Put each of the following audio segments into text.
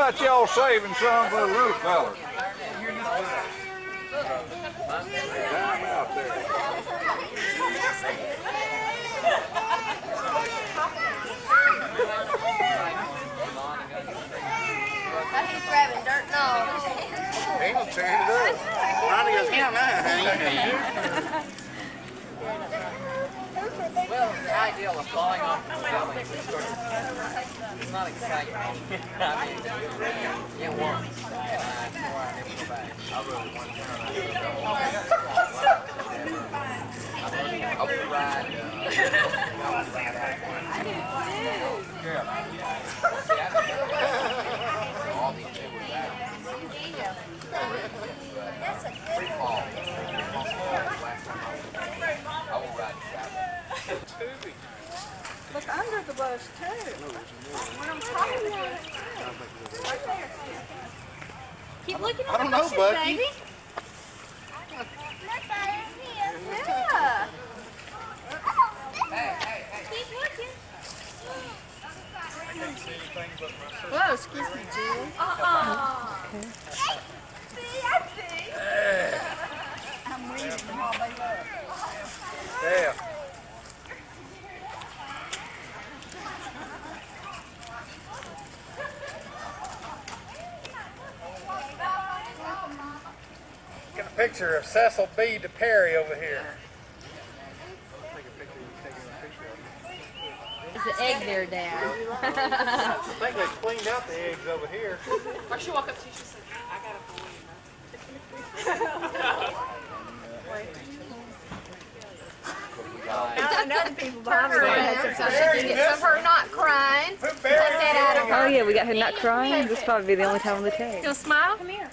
about y'all saving some for the roof fellas? Out there. He's grabbing dirt. No. Ain't no tearing it up. Ronnie goes, hell no. Well, the ideal of falling off the building is sort of, it's not exciting. I mean, it works. I rode one time. I would ride. All these things were back. That's a good Fall. I will ride Look under the bush too. What I'm talking about. Right there. Keep looking at I don't know, bushes, Bucky. baby. Yeah. Keep looking. Whoa, excuse me, Julie. See, I see. I'm reading while they look. Yeah. Get a picture of Cecil B. Perry over here. Is the egg there, Dad? I think they cleaned out the eggs over here. Or she walk up to you, she said, I got a And other people behind me. So she can get some of her not crying. Take that out of her. Oh yeah, we got her not crying. This will probably be the only time on the tape. Gonna smile? Come here.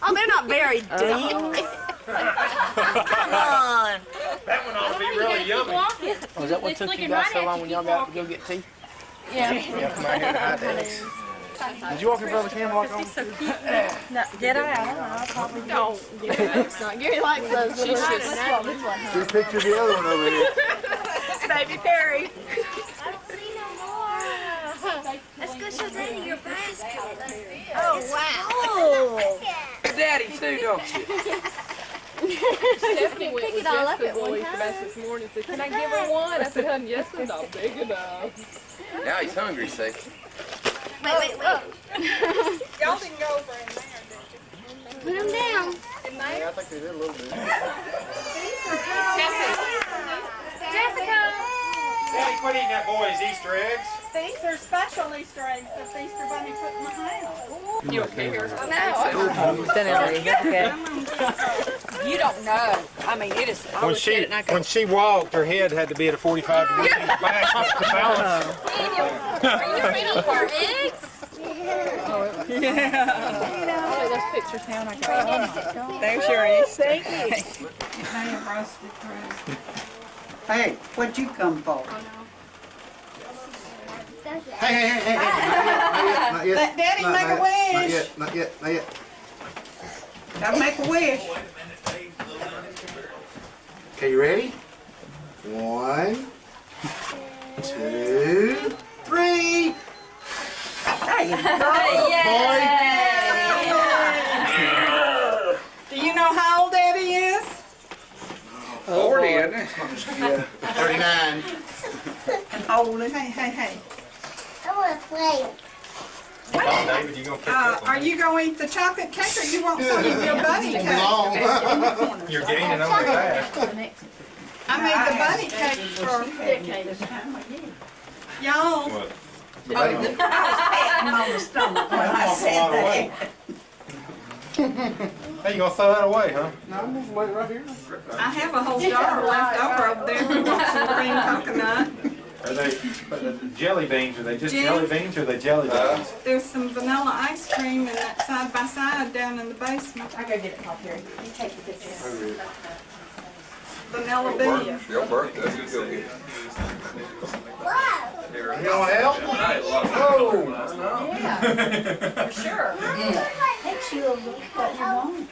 Oh, they're not very deep. Come on. That one ought to be really yummy. Oh, is that what took you guys so long when y'all got to go get tea? Yeah. Yeah, come out here and hide the eggs. Did you walk your brother Cam walk on? No, did I? I don't know. I probably don't. It's not. Gary likes those. She should. Get a picture of the other one over here. Baby Perry. I don't see no more. Let's go show Daddy your basket. Oh, wow. Daddy too, don't you? Stephanie went Pick with it all up Jessica at one boy time. this morning and said, can I give her one? I said, honey, yes, it's not big enough. Now he's hungry, see? Wait. Y'all didn't go over in there, did you? Put them down. Yeah, I think they did a little bit. Jessica. Daddy, quit eating that boy's Easter eggs. These are special Easter eggs that the Easter Bunny put in my house. You okay here? No. Okay. You don't know. I mean, it is. I When looked at it and I go, when she walked, her head had to be at a 45 degree back to balance. Are you ready for eggs? oh, those pictures now and I go, oh my God. There's your Easter. Thank you. Hey, what'd you come for? Hey, not yet. Let Daddy make a wish. Not yet. Gotta make a wish. Okay, you ready? 1, 2, 3. There you go, boy. Do you know how old Daddy is? 40, isn't it? Yeah, 39. Old. Hey. I want to play. Come on, David, you gonna pick up Are you going to eat the chocolate cake or you want some of your bunny cake? Long. You're gaining on me fast. I made the bunny cake for y'all. What? I'm on the stomach when I said that. Hey, you gonna throw that away, huh? No, I'm just wait right here. I have a whole jar left over there. If you want some green coconut. Are they jelly beans? Are they just Jim? jelly beans or are they jelly beans? There's some vanilla ice cream in that side by side down in the basement. I go get it, Pop. Here. You take the picture. Vanilla beans. Your birthday, let's go get it. Wow. You want help? Oh! Yeah. For sure. Takes you a little what you want.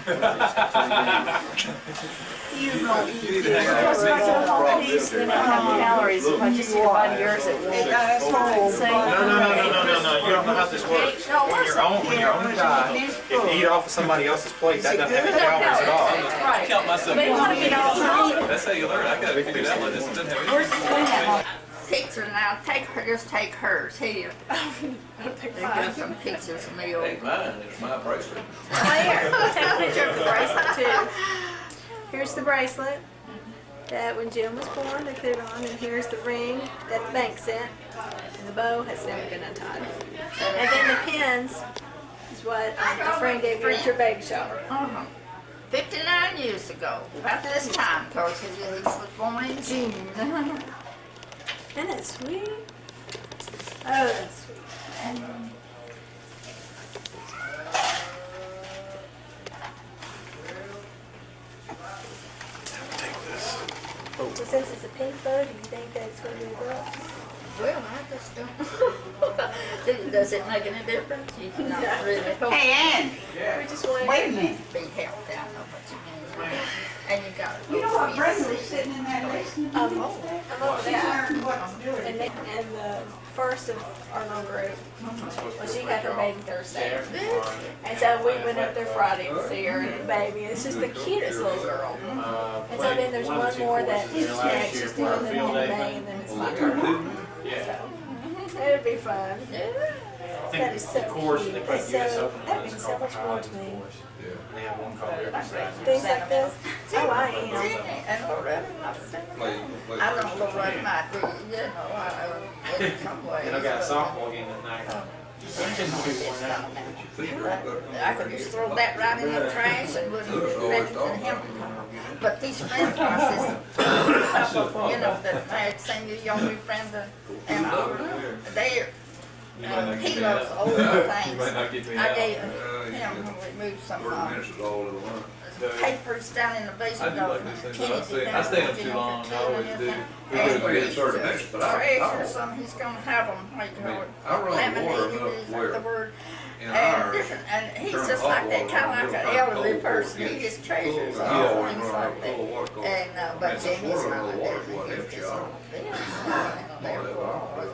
You know, you Plus, if I get a whole piece, then I have calories. If I just eat a bite of yours at once. No. You don't know how this works. When you're on the diet, if you eat off of somebody else's plate, that doesn't have any calories at all. Right. Count myself. They want to get all That's how you learn. I gotta figure that one. This doesn't have any. picture now. Just take hers here. They got some pictures of me over. Take mine. It's my bracelet. Here, take a picture of the bracelet too. Here's the bracelet that when Jim was born they put it on, and here's the ring that the bank sent, and the bow has never been untied. And then the pins is what a friend gave you at your baby shower. 59 years ago, about this time, because he was born in June. Isn't that sweet? Oh, that's sweet. So since it's a pink bow, do you think that it's going to be a girl? Well, I just don't. Does it make any difference? You cannot really hope. Hey, Ann, We just want wait a minute. Be healthy. I know what you mean. And you got You know what Brenda was sitting in there listening to? I'm over She that. learned what to do. And the first of our little group, well, she had her baby Thursday. And so we went up there Friday to see her and the baby. It's just the cutest little girl. And so then there's one more that she's doing in May, and then it's my turn. So it'd be fun. That is so cute. That means so much more to me. They have one called every Saturday. Things like this. Oh, I am. And Loretta, I don't know what might be, you know, in some ways. And I got a softball game that night. I could just throw that right in the trash and wouldn't mention him. But these friends of ours, you know, that I had seen you, young Brenda, and they're, he loves old things. I gave him, when we moved some papers down in the basement of Kennedy. I stay up too long. I always do. Treasure some, he's gonna have them, what do you call it? Laminated is the word. And different, and he's just like that, kind of like an elderly person. He just treasures all things like that. And but Jimmy's not like that. He's just like this.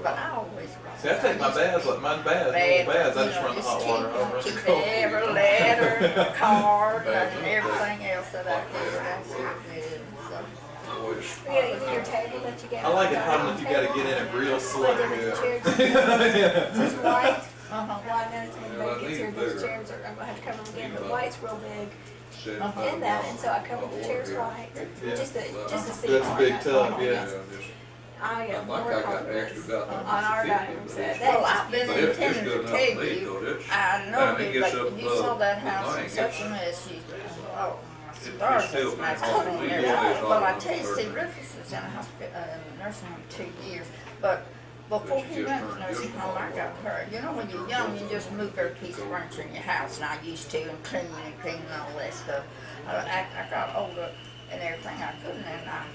But I always See, I take my baths like my baths. I just run the hot water over. keep every letter, card, and everything else that I could. That's good. So. Yeah, your table that you gave. I like it hot enough. You got to get in it real slow. Just white. White minutes when the baby gets here, those chairs are, I'm gonna have to cover them again, but white's real big. And that, and so I covered the chairs white, just the seat. That's a big tub, yeah. I got more confidence on our dining room set. Well, I've been intending to tell you, I know that like, when you saw that house in such a mess, you, oh, my stars, that's nice to be there. But I tell you, see, Rufus was in a hospital, nursing home 2 years, but before he went to nursing home, I got hurt. You know, when you're young, you just move every piece of furniture in your house, and I used to, and clean and all that stuff. I got older and everything I couldn't, and I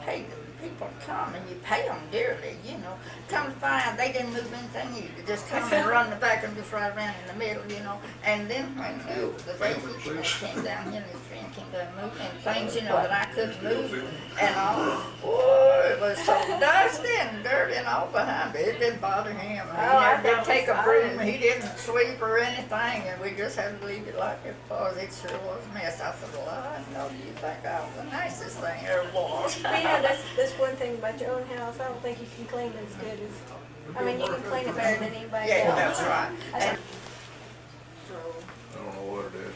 paid them people to come, and you pay them dearly, you know. Come to find they didn't move anything either. Just come and run the back and just right around in the middle, you know. And then when the baby came down here, and his friend came down and moved, and things, you know, that I couldn't move, and all, boy, it was so dusty and dirty and all behind me. It didn't bother him. He never did take a broom. He didn't sweep or anything, and we just had to leave it like it was. It sure was a mess. I said, well, I know you think I was the nicest thing there was. But you know, that's one thing about your own house. I don't think you can clean it as good as, I mean, you can clean it better than anybody Yeah, else. that's right. And I don't know what it is.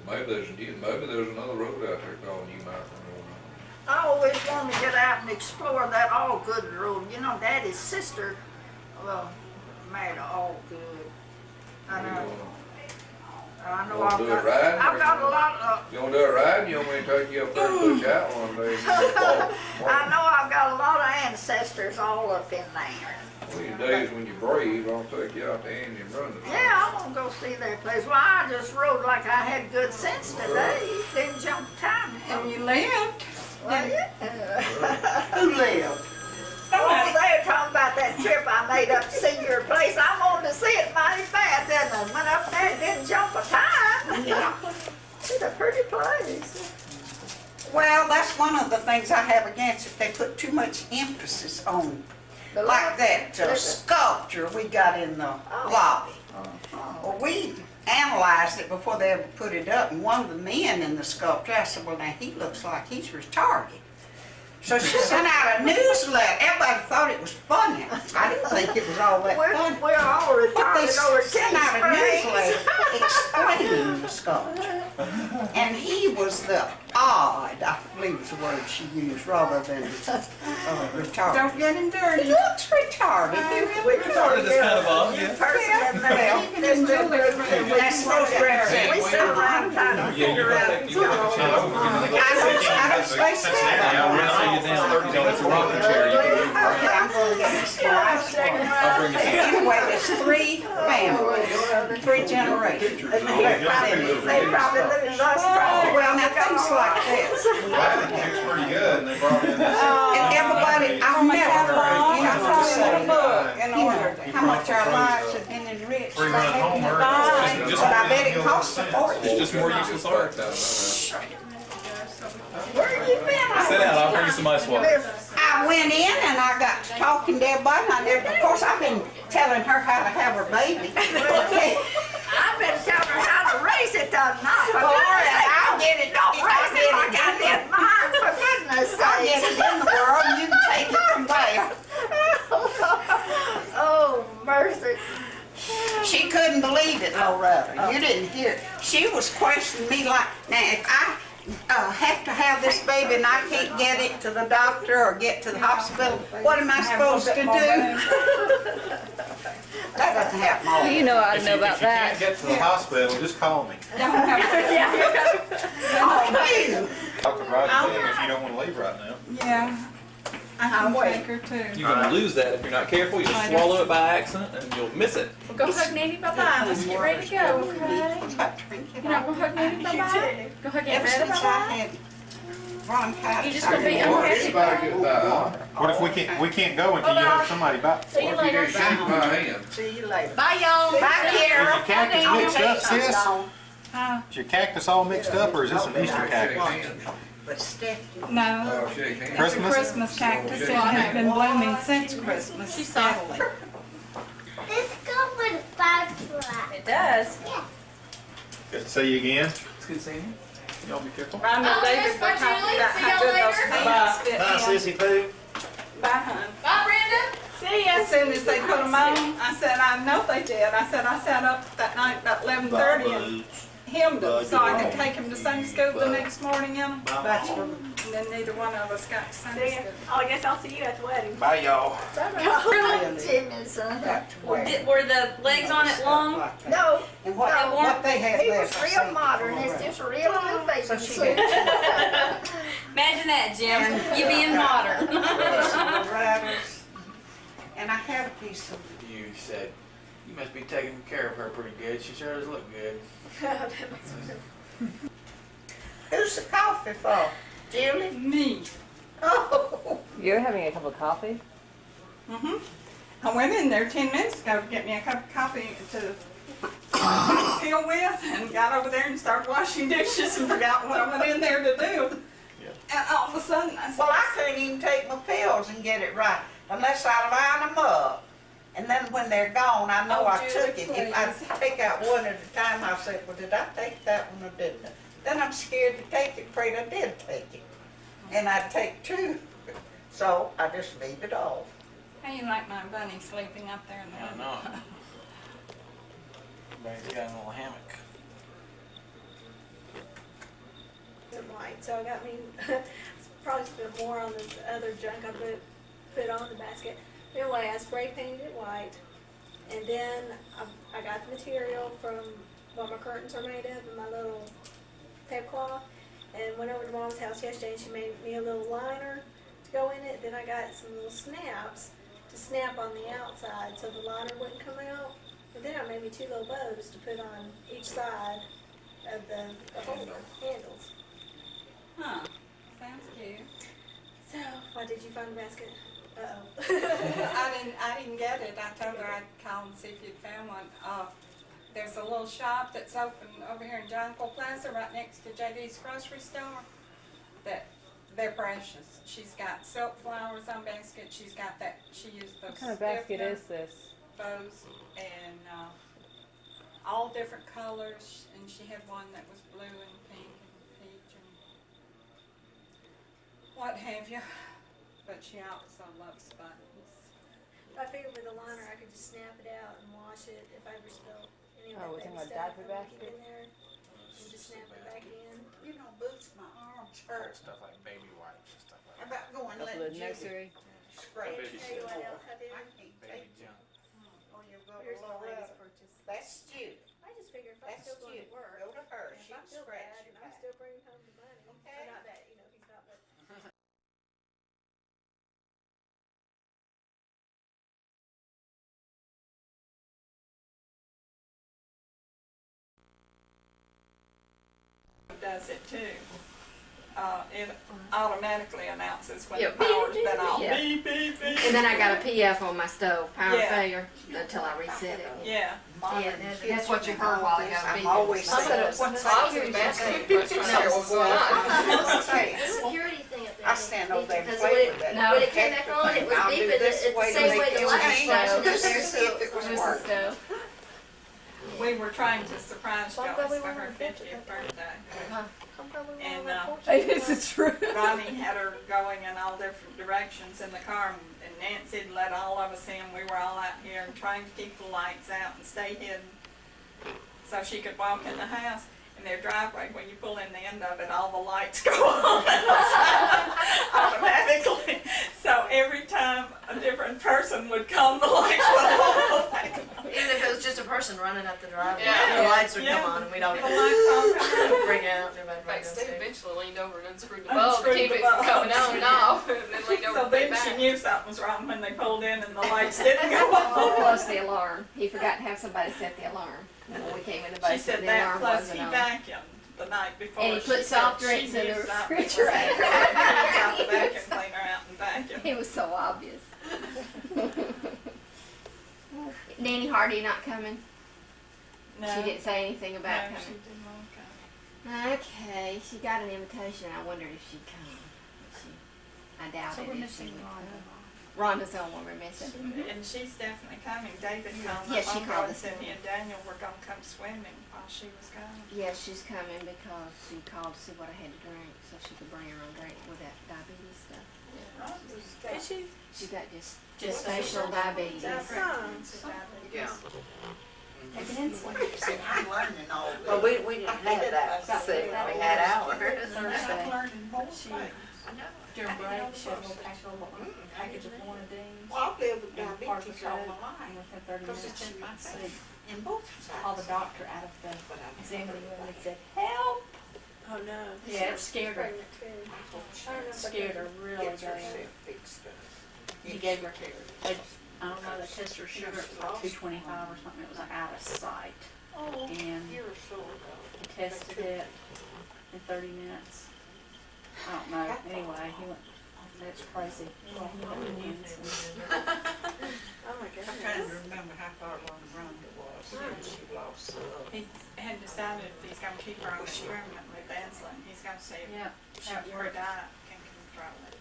Maybe there's another road out there called New Mountain Road. I always wanted to get out and explore that Allgood Road. You know, Daddy's sister, well, married Allgood. I know. I know I've got a lot of. You want to do it riding? You want me to take you up there and put you out one day? I know I've got a lot of ancestors all up in there. Well, your days when you're brave, I'll take you out to Andy and Brenda. Yeah, I want to go see their place. Well, I just rode like I had good sense today. Didn't jump time. And you lived? Well, yeah. Who lived? Oh, they were talking about place. I wanted to see it mighty bad. Then I went up there and didn't jump a time. Yeah. It's a pretty place. Well, that's one of the things I have against it. They put too much emphasis on, like that sculpture we got in the lobby. Well, we analyzed it before they ever put it up, and one of the men in the sculpture, I said, well, now he looks like he's retarded. So she sent out a newsletter. Everybody thought it was funny. I didn't think it was all that funny. We're all But they retarded over sent out a Springs. newsletter explaining the sculpture. And he was the odd, I believe is the word she used, rather than retarded. Don't get him dirty. He looks retarded. He really Retarded is kind of odd, yeah. That's supposed to represent. We sit around trying to figure out. I don't space that. You know, it's a rocking chair. Okay, I'm going to get this slice. Anyway, there's 3 families, 3 generations. They probably live in Los Angeles. Well, now things like this. It's pretty good, and they brought in this. And everybody, I've never heard anyone say, how much our lives have been enriched. Free run homework. But I bet it costs a fortune. Just more useless art. Where you been? Sit down, I'll bring you some ice water. I went in and I got to talking to everybody. And I never, of course, I've been telling her how to have her baby. I've been telling her how to raise it the night. Well, I'll get it. Don't raise it like I did mine, for goodness I'll get sake. it in the world and you can take it from there. Oh, mercy. She couldn't believe it, Loretta. You didn't hear it. She was questioning me like, now if I have to have this baby and I can't get it to the doctor or get to the hospital, what am I supposed to do? That doesn't happen all the time. You know I know about If you that. can't get to the hospital, just call me. Oh, Talk to Roger then if you don't want to leave right now. Yeah. I can take her too. You're gonna lose that if you're not careful. You just swallow it by accident and you'll miss it. Well, go hug Nanny bye-bye. Let's get ready to go, okay? You're not gonna hug Nanny bye-bye? Go hug Aunt Ever Brenda since I bye-bye? had bronchitis. You just gonna be unhappy? What if we can't go until you hug somebody back? See you later. See you later. Bye, y'all. Bye, Is Kara. your cactus mixed up, sis? Huh? Is your cactus all mixed up, or is this an Easter cactus? But Stephanie. No. Shake hands. It's a Christmas cactus. It has been blooming since Christmas. She's softly. This goes with a firefly. It does. Good to see you again. It's good seeing you. Y'all be careful. I know David was talking about how good those pants fit him. Pooh. Bye, hon. Bye, Brenda. See ya. As soon as they put them on, I said, I know they did. I said, I sat up that night about 11:30 and hemmed them so I could take him to Sunday school the next morning in them. That's what And then neither one of us got to Sunday school. Oh, I guess I'll see you at the wedding. Bye, y'all. Jimmy's son. got to wear. Were the legs on it long? No, And what they had he left. was real modern. It's just real little baby So she suit. got Imagine that, Jim. You being modern. some riders. And I had a piece of, You said, you must be taking care of her pretty good. She sure does look good. who's the coffee for? Julie? Me. Oh. You're having a cup of coffee? I went in there 10 minutes ago to get me a cup of coffee to fill with and got over there and started washing dishes and forgot what I went in there to do. And all of a sudden I said, Well, I couldn't even take my pills and get it right unless I line them up. And then when they're gone, I know Oh, I Julie, took it. If I take out one at a time, I say, well, did I take that one or didn't I? Then I'm scared to take it, afraid I did take it. And I'd take 2. So I just leave it off. how you like my bunny sleeping up there in the I know. Baby's got a little hammock. White, so I got me probably spent more on this other junk I put on the basket. Anyway, I spray painted it white, and then I got the material from what my curtains are made of and my little tablecloth, and went over to Mom's house yesterday and she made me a little liner to go in it. Then I got some little snaps to snap on the outside so the liner wouldn't come out. And then I made me 2 little bows to put on each side of the holder handles. huh, sounds cute. So, what did you find the basket? I didn't get it. I told her I'd call and see if you'd found one. There's a little shop that's open over here in Jonquil Plaza right next to JD's grocery store. They're precious. She's got silk flowers on basket. She's got that. She used those. What kind of basket is this? Those and all different colors. And she had one that was blue and pink and peach and what have you. But she also loves buttons. I figured with a liner I could just snap it out and wash it if I ever spilled any of that was it baby a stuff. diaper I would keep basket? in there and just snap it back in. You know, boots, my arms hurt. Stuff like baby wipes and stuff How like that. about going Up let the Judy nursery. scratch Baby, it tell you what more? else I did? I can't Baby take it. junk. Oh, you go Here's to my latest Loretta. purchase. That's Judy. I just figured if I'm That's still going Judy. to work, Go to her. and if She'll I feel scratch bad, your and I'm back. still bringing home the money. Okay. So not that, he's not, but Does it too. It automatically announces when Yeah, the power's beep, been beep, off. yeah. Beep, beep, beep. And then I got a PF on my stove, power Yeah. failure, until I reset it. Yeah. Yeah, that's what you heard while ago. I'm always I said it saying, was what's I was that? in bad shape. No, What's that? The security thing up there. I stand over there and Because play when with that. No. when it came back on, it was I'll do beeping this at the way to same make way the it light was change. flashing up Just to there. see if it was working. We were trying to surprise Well, I'm Joyce glad we for her weren't affected 50th that birthday. I'm probably one And, of that fortunate Hey, this ones. is true. Ronnie had her going in all different directions in the car, and Nancy had let all of us in. We were all out here and trying to keep the lights out and stay hidden so she could walk in the house. In their driveway, when you pull in the end of it, all the lights go on automatically. So every time a different person would come, the lights would all back on. Even if it was just a person running up the driveway, Yeah. the lights would Yeah. come on and we'd all The lights all come on. freak out. Everybody Like Steve downstairs. eventually leaned over and unscrewed the Unscrewed bulb to keep the it from bulb. coming on and off, and then leaned over So and put it then she back. knew something was wrong when they pulled in and the lights didn't go on. Plus the alarm. He forgot to have somebody set the alarm. And when we came in the She basement, said the that alarm plus wasn't he on. vacuumed the night before. And he She put said soft she drinks in knew the something was refrigerator. wrong. He got the vacuum cleaner out and vacuumed. It was so obvious. Nanny Hardy not coming? No. She didn't say anything about No, she coming. didn't want to come. Okay, she got an invitation. I wondered if she'd come. I doubt So it. we're if missing she would. Rhonda. Rhonda's the only one we're missing. And she's definitely coming. David called Yeah, my she phone called and this said he morning. and Daniel were going to come swimming while she was gone. Yeah, she's coming because she called to see what I had to drink so she could bring her own drink with that diabetes stuff. Is she? She got just gestational diabetes. Yeah. Taking insulin. See, I'm learning all this. Well, we didn't have that. See, we had ours. I'm learning more things. I know. During break, she had a little package of Hornadines. Well, I've lived with And part of diabetes the all drug, my life. and within 30 Because minutes, it's in she my would see. face. In both sides. Called the doctor out of the examining room and said, help! Oh no. Yeah, it scared her. Pregnant too. I remember Scared her really Get bad. yourself fixed up. He gave her, I don't know, they tested her sugar, it was like 225 or something, it was like out of sight. Oh, And you're so he tested it in 30 minutes. I don't know, anyway, he went, that's crazy. Well, he went to Nancy. Oh my I'm trying goodness. to remember how far along Rhonda was when she lost the He had decided if he's going to keep her on experiment with insulin, he's going to see if Yeah, her diet can control it.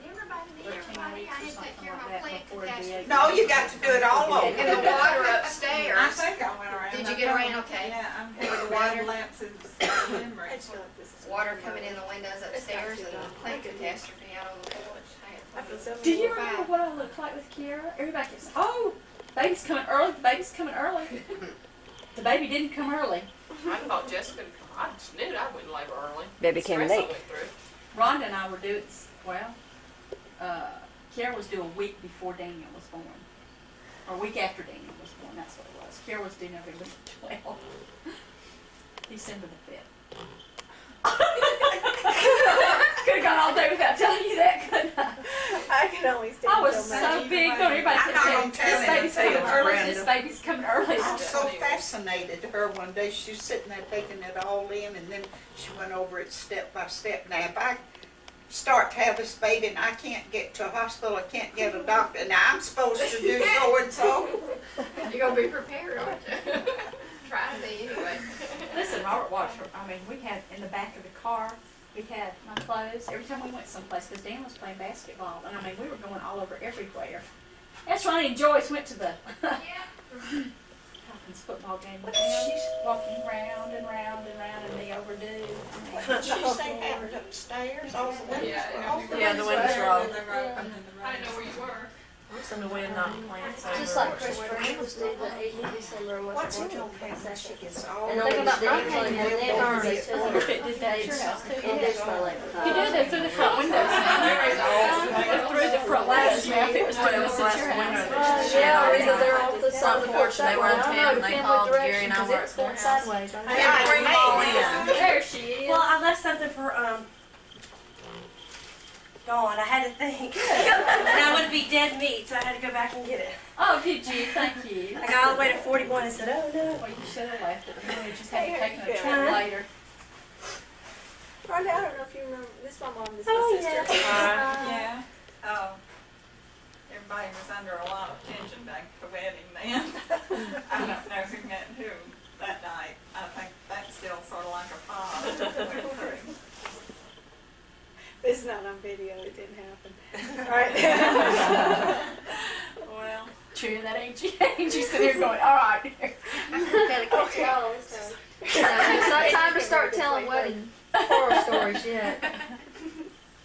Everybody, me, 13 everybody, weeks I or had to take something care of like my that plant before the catastrophe. No, you got to do it all over. And the water I upstairs. think I went around. Did you get around okay? Yeah, I'm With the having water? bad lapses of memory. I just feel like this is Water coming in the windows upstairs and a plant catastrophe out on the porch. I feel so Do you bad. remember what I looked like with Kiara? Everybody kept saying, oh, baby's coming early, the baby's coming early. The baby didn't come early. I thought Jessica would come. I just knew I wouldn't labor early. Baby came Stress I late. went through. Rhonda and I were due, Kiara was due a week before Daniel was born. Or a week after Daniel was born, that's what it was. Kiara was due November the 12th. December the 5th. Could have gone all day without telling you that, couldn't I? I can only stand I was so much. so big, but everybody I'm kept not saying, gonna tell this baby's him, coming early, Brenda. this baby's coming early. I was so fascinated her one day. She was sitting there taking it all in, and then she went over it step by step. Now, if I start to have this baby and I can't get to a hospital, I can't get a doctor, and I'm supposed to do so and so. You're gonna be prepared, aren't you? Try to be anyway. Listen, Robert watched her. I mean, we had in the back of the car, we had my clothes. Every time we went someplace, because Dan was playing basketball, and I mean, we were going all over everywhere. That's Ronnie and Joyce went to the Hopkins football game. She's walking round and round and round, and they overdue. She say having upstairs, all the windows were open. Yeah, the windows were all. I didn't know where you were. Some of the wind knocked plants over. Just like Christopher, he was due the 8th of December and What's wasn't in going your to family? session. It's all And think about the usually and then I wonder if it did that at your house too. You do, they're through the front windows now. They're through the front lattice now. If it was doing this at your house. Yeah, or either they're off the side of the porch They that were way. in I don't town know, and they depending what called Gary direction, and I because were it's at their going house. sideways. Yeah, bring them all in. There she is. Well, I left something for Dawn. I had to think. And I would be dead meat, so I had to go back and get it. Oh, did you? Thank you. I got all the way to 41 and said, oh no. Well, you should have left it. You just had to take a trip later. Brenda, I don't know if you remember, this is my mom, this is Oh, my sister. Yeah. Everybody was under a lot of tension back at the wedding then. I don't know who met who that night. I think that's still sort of like a fog. This is not on video, it didn't happen. Right. Well, True, that ain't you. Ain't you sitting here going, all right. Gotta catch y'all this time. It's not time to start telling wedding horror stories yet.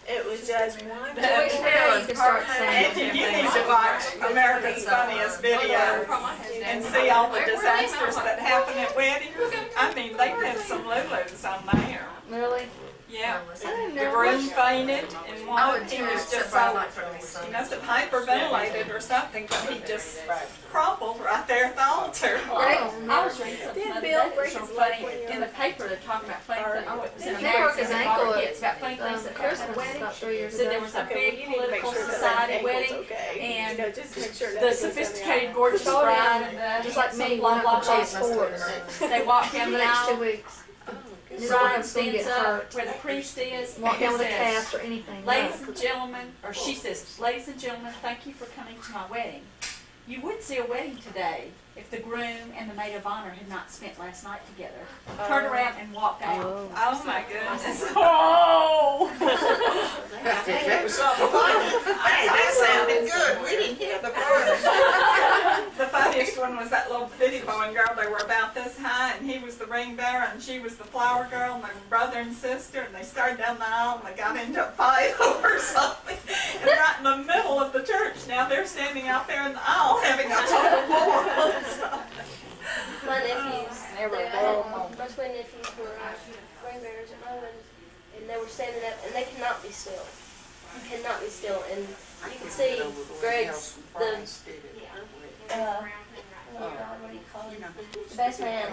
It was just one. You can start saying. Angie, you need to watch America's Funniest Videos and see all the disasters that happen at weddings. I mean, they've had some Lulus on there. Really? Yeah. I didn't The know. groom fainted and I one would he too, was just except I so, like for me some. he must have hyperventilated or something, but he just crumpled right there at the altar. I was reading something Did the other Bill day that break was so his leg funny. when you In were- the paper, they're talking about funny things. Oh, it was in a He broke his magazine ankle about at kids, about funny things that Christmas happened. about 3 years Said ago. there was a Okay, big well, you need to make political sure that society ankle's wedding, okay. and You know, just make sure that the it goes down sophisticated, the gorgeous Told him, bride and just like some me, blah when blah I blah. played sports. They walk For down the the next 2 aisle. weeks. This Bride one's gonna stands get up hurt. where the priest is. Walk down and with a says, cast or anything. ladies and gentlemen, or she says, ladies and gentlemen, thank you for coming to my wedding. You would see a wedding today if the groom and the maid of honor had not spent last night together. Turned around and walked out. Oh my goodness. Oh! That was something funny. Hey, that sounded good. We didn't hear the first. The funniest one was that little bitty boy and girl. They were about this high, and he was the ring bearer, and she was the flower girl, and they were brother and sister, and they started down the aisle, and they got into a fight over something. And right in the middle of the church, now they're standing out there in the aisle having a total war. My nephews, Never they, go my twin nephews were ring bearers at my wedding, and they were standing up, and they cannot be still. You cannot be still, and you can see Greg's oh God, what do you call him? The best man,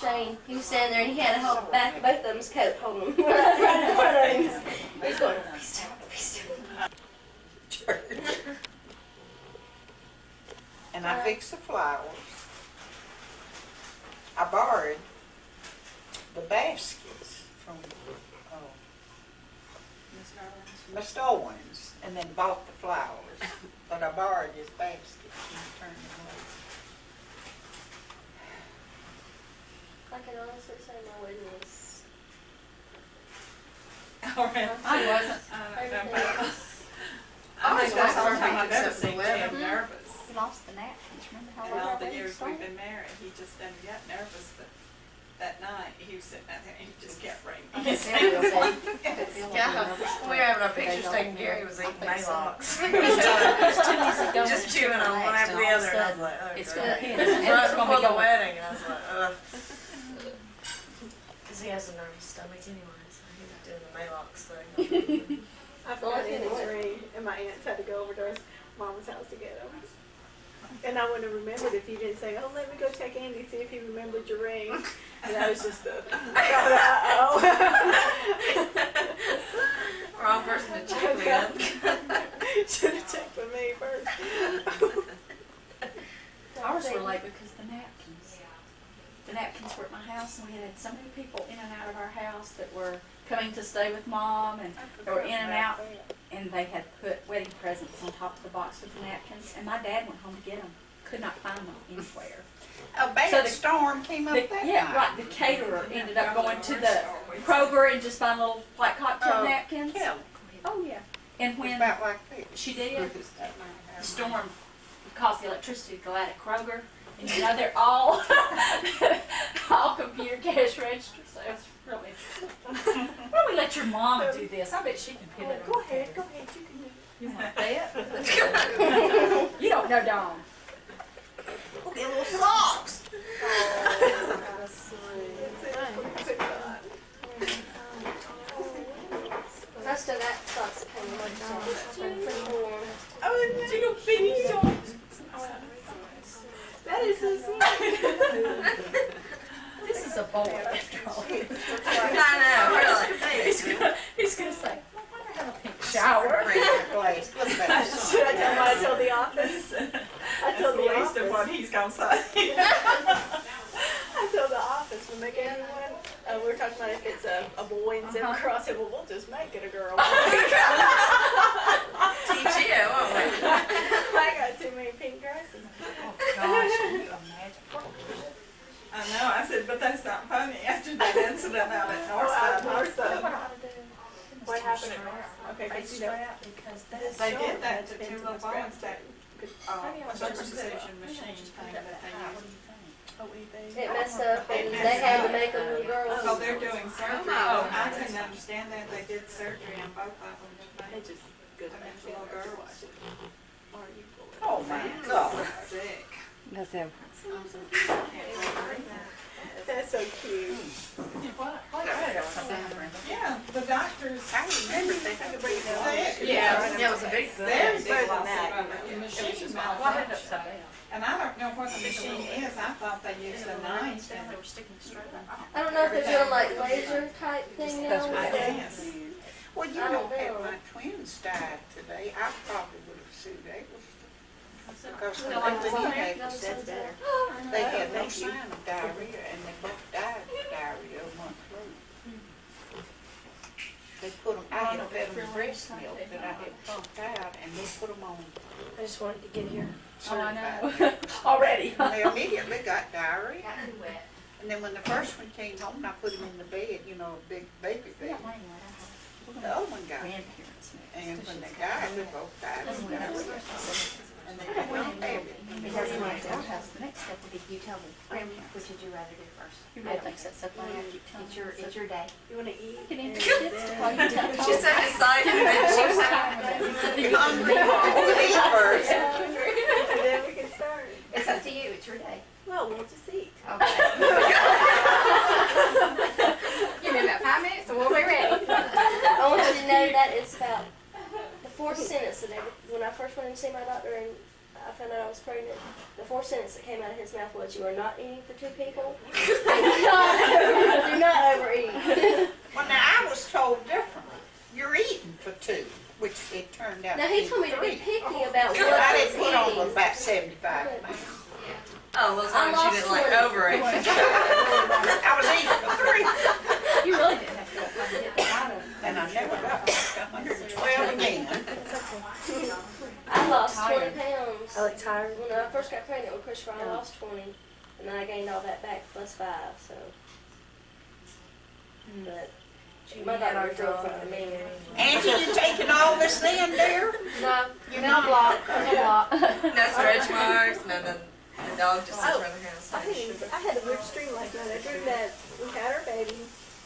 Shane. He was standing there, and he had to hold back both of them's coat, holding them right in front of him. He was going, be still, be still. And I fixed the flowers. I borrowed the baskets from Mr. Owens and then bought the flowers. But I borrowed his baskets and turned them I can honestly say my wedding was I wasn't. I think that's the only time I've ever seen Jim nervous. He lost the napkins. Remember how In we all got the that years started? we've been married, he just doesn't get nervous, but that night, he was sitting out there and he just kept ringing. Yeah, when we were having our pictures taken, Gary was eating Maylocks. Just chewing on one after the other, and I was like, oh, It's God. gonna hit. It was And right it's gonna before be the going. wedding, and I was like, ugh. Because he has a nervous stomach anyway, so he was doing the Maylocks thing. I forgot Andy's ring, and my aunts had to go over to her mama's house to get them. And I wouldn't have remembered if you didn't say, oh, let me go check Andy, see if he remembered your ring. And that was just the, uh-oh. Wrong person to check with. Should have checked with me first. Ours were late because the napkins. The napkins were at my house, and we had so many people in and out of our house that were coming to stay with Mom, and they were in and out, and they had put wedding presents on top of the box with the napkins, and my dad went home to get them, could not find them anywhere. A bad storm came up that night. Right, the caterer ended up going to the Kroger and just buying little white cocktail napkins. Oh, yeah. And when About like this. she did, the storm caused the electricity to go out at Kroger, and you know they're all computer cash registers, so it's really interesting. Why don't we let your mom do this? I bet she can put it on. Go ahead, you can do it. You want that? You don't know, Dawn. We'll get little socks. I still got socks that came with socks. Pretty warm. Oh, little baby socks. That is so sweet. This is a boy after all. I know, really. He's gonna say, "Well, why don't I have a pink shower?" Should I tell him I told the office? I told the Least of office. what he's gonna say. I told the office when they gave me one, we were talking about if it's a boy instead of a girl. I said, well, we'll just make it a girl. Teach you, won't we? I got too many pink dresses. I know, I said, but that's not funny. After that incident out at Northside. What happened at North? Okay, because you know, They did that to two little boys, that circumcision machine thing that they used. It messed up and they had to make them little girls. So they're doing surgery. Oh, I couldn't understand that. They did surgery on both of them. they just good To make the little girls. Oh my God. Sick. That's so cute. Yeah, the doctors. I remember they had to bring it up. Yeah, it was a big Very thing. big loss of the machine malfunction. And I don't know what the machine is. I thought they used a knife. They were sticking straight up. I don't know if they're doing like laser type thing now. I guess. Well, you I know, don't had know. my twins died today, I probably would have sued April. Because when No, they I were don't. teenagers, That's better. they had no sign of diarrhea, and they both died of diarrhea a month later. They put them, I had fed them breast milk that I had pumped out, and they put them on I just wanted to get here. Oh, I certified. know. Already. And they immediately got diarrhea. And then when the first one came home, I put him in the bed, you know, a big baby bed. The other one got it. And when they died, they both died of diarrhea. And they did not have it. Because in my house, the next step would be you tell me, Grandma, which would you rather do first? You really think that's so funny? It's your day. You want to eat? Can you and do then- this? She's so decisive that she was Hungry, eat first. And then we can start. It's up to you, it's your day. Well, we'll just eat. Okay. Give me about 5 minutes and we'll be ready. I want you to know that it's about the fourth sentence that when I first went in to see my doctor and I found out I was pregnant, the fourth sentence that came out of his mouth was, "You are not eating for two people. Do not overeat." Well, now, I was told differently. You're eating for two, which it turned out to Now be he told me to be 3. picky about what I I was didn't put on eating. about 75 pounds. Oh, well, as long as you didn't like over it. I was eating for 3. You really didn't have to go and get the item. And I never got 112 again. I lost 20 pounds. I look tired. When I first got pregnant with Christopher, I lost 20, and then I gained all that back plus 5. So, but my doctor drove for me. Angie, you taking all this in there? No, You're no not block, no block. No stretch marks, no, the dog just sits around the house. I had a weird dream last night. I dreamed that we had our baby,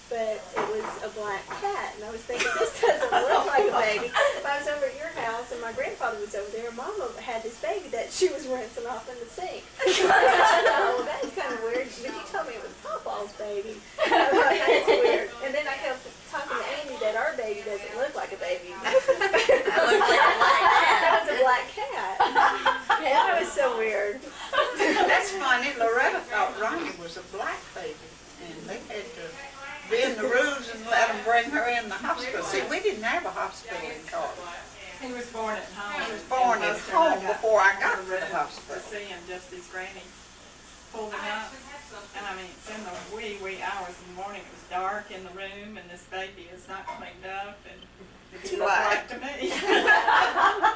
but it was a black cat. And I was thinking, this doesn't look like a baby. But I was over at your house, and my grandfather was over there, and Mama had this baby that she was rinsing off in the sink. I thought, well, that's kind of weird. But you told me it was Pawpaw's baby. I thought, that's weird. And then I kept talking to Andy that our baby doesn't look like a baby. That looks like a black cat. That was a black cat. Yeah, that was so weird. That's funny. Loretta thought Ronnie was a black baby, and they had to bend the rules and let them bring her in the hospital. See, we didn't have a hospital in Carter. He was born at home. He was born at home before I got to the hospital. To see him, just his granny pulled him up. And I mean, mark in the room and this baby is not cleaned up and you look like to me.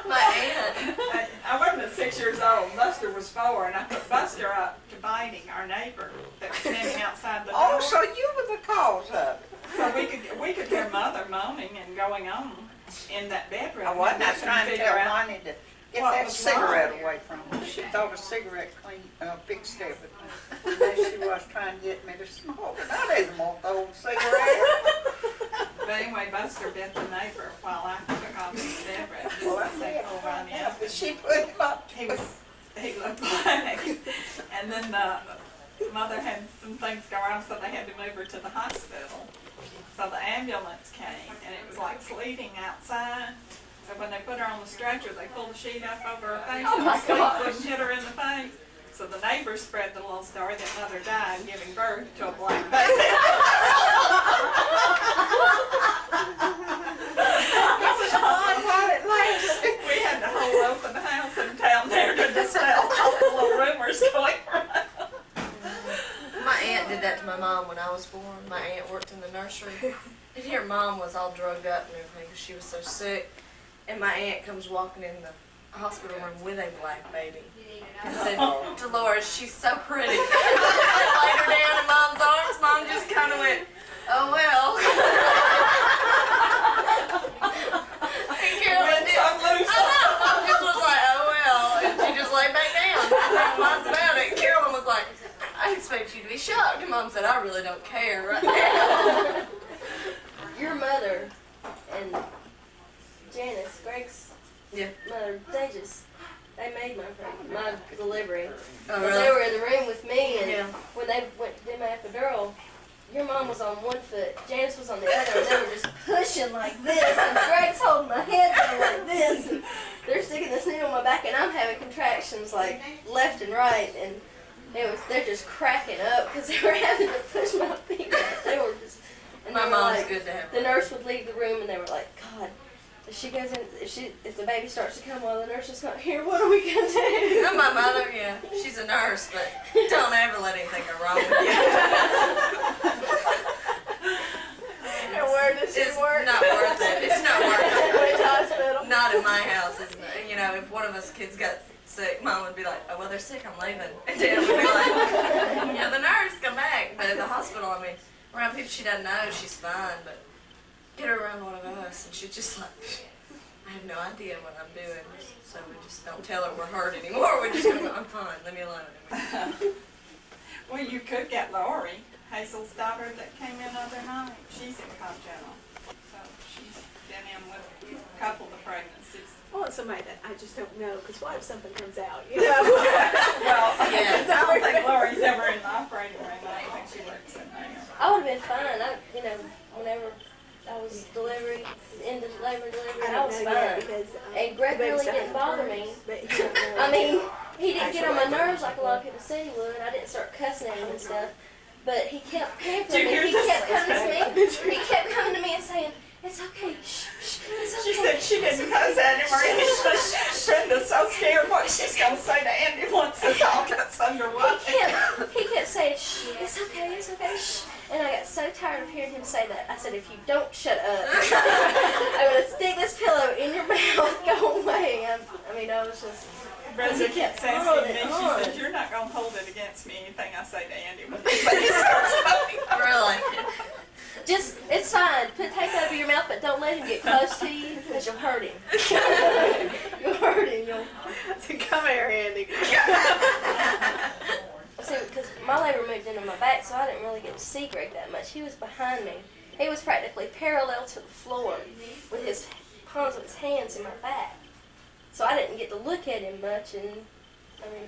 My aunt. I wasn't but 6 years old. Buster was 4, and I put Buster up to biting our neighbor that was standing outside the door. Oh, so you were the cause of it. So we could hear Mother moaning and going on in that bedroom. I wasn't And trying to figure tell out Monty to get what that was cigarette wrong. away from her. She thought a cigarette fixed everything. And there she was trying to get me to smoke. And I didn't want the old cigarette. But anyway, Buster bit the neighbor while I took off his bedroom. Well, I They pulled right in. but she put him up. He looked black. And then the mother had some things go wrong, so they had to move her to the hospital. So the ambulance came, and it was like sleeting outside. So when they put her on the stretcher, they pulled the sheet up over her face, and the sleet wouldn't hit her in the face. So the neighbors spread the little story that Mother died giving birth to a black baby. We had to hold open the house in town there to dispel all the little rumors going around. My aunt did that to my mom when I was born. My aunt worked in the nursery, and her mom was all drugged up and everything because she was so sick. And my aunt comes walking in the hospital room with a black baby. I said, Dolores, she's so pretty. Laid her down in Mom's arms. Mom just kind of went, oh well. And Carolyn did. I know. Mom just was like, oh well. And she just laid back down. Mom's about it. And Carolyn was like, I expect you to be shocked. And Mom said, I really don't care right now. Your mother and Janice, Greg's mother, they made my delivery. Oh, Because really? they were in the room with me, and when they went to do my epidural, your mom was on one foot, Janice was on the other, and they were just pushing like this, and Greg's holding my head down like this, and they're sticking this needle in my back, and I'm having contractions like left and right, and they're just cracking up because they were having to push my feet back. They were just. And My they were mom's like, good to have. The nurse would leave the room, and they were like, God. If she goes in, if the baby starts to come while the nurse is not here, what are we gonna do? Not my mother, yeah. She's a nurse, but don't ever let anything go wrong with you. And where does she It's work? not worth it. It's not worth Which it. hospital? Not in my house, isn't it? You know, if one of us kids got sick, Mom would be like, oh, well, they're sick, I'm leaving. And Dad would be like, yeah, the nurse, come back. But at the hospital, I mean, around people she doesn't know, she's fine, but get her around one of us, and she's just like, I have no idea what I'm doing, so we just don't tell her we're hurt anymore. We just go, I'm fine, leave me alone. Well, you could get Lori, Hazel's daughter that came in other night. She's in congenital, so she's been in with a couple of the pregnancies. I want somebody that I just don't know, because what if something comes out, you know? Well, Yeah. I don't think Lori's ever in the operating room. I don't think she works in there. I would have been fine. Whenever I was into labor delivery, I was fine. Because, And Greg really didn't bother me. But you don't know. I mean, he didn't get on my nerves like a lot of people said he would. I didn't start cussing at him and stuff. But he kept pampering me. He kept coming to me. He kept coming to me and saying, "It's okay. Shh, shh, it's okay." She said she didn't cuss at him or anything. Brenda's so scared what she's going to say to Andy once this all gets underway. He kept saying, "Shh, it's okay, shh." And I got so tired of hearing him say that. I said, if you don't shut up, I'm going to stick this pillow in your mouth. Go away. I was just... Brenda kept saying to me, she said, you're not going to hold it against me, anything I say to Andy. But he starts talking. Really? Just, it's fine. Put tape over your mouth, but don't let him get close to you, because you'll hurt him. You'll hurt him. Come here, Andy. See, because my labor moved into my back, so I didn't really get to see Greg that much. He was behind me. He was practically parallel to the floor with his palms of his hands in my back. So I didn't get to look at him much, and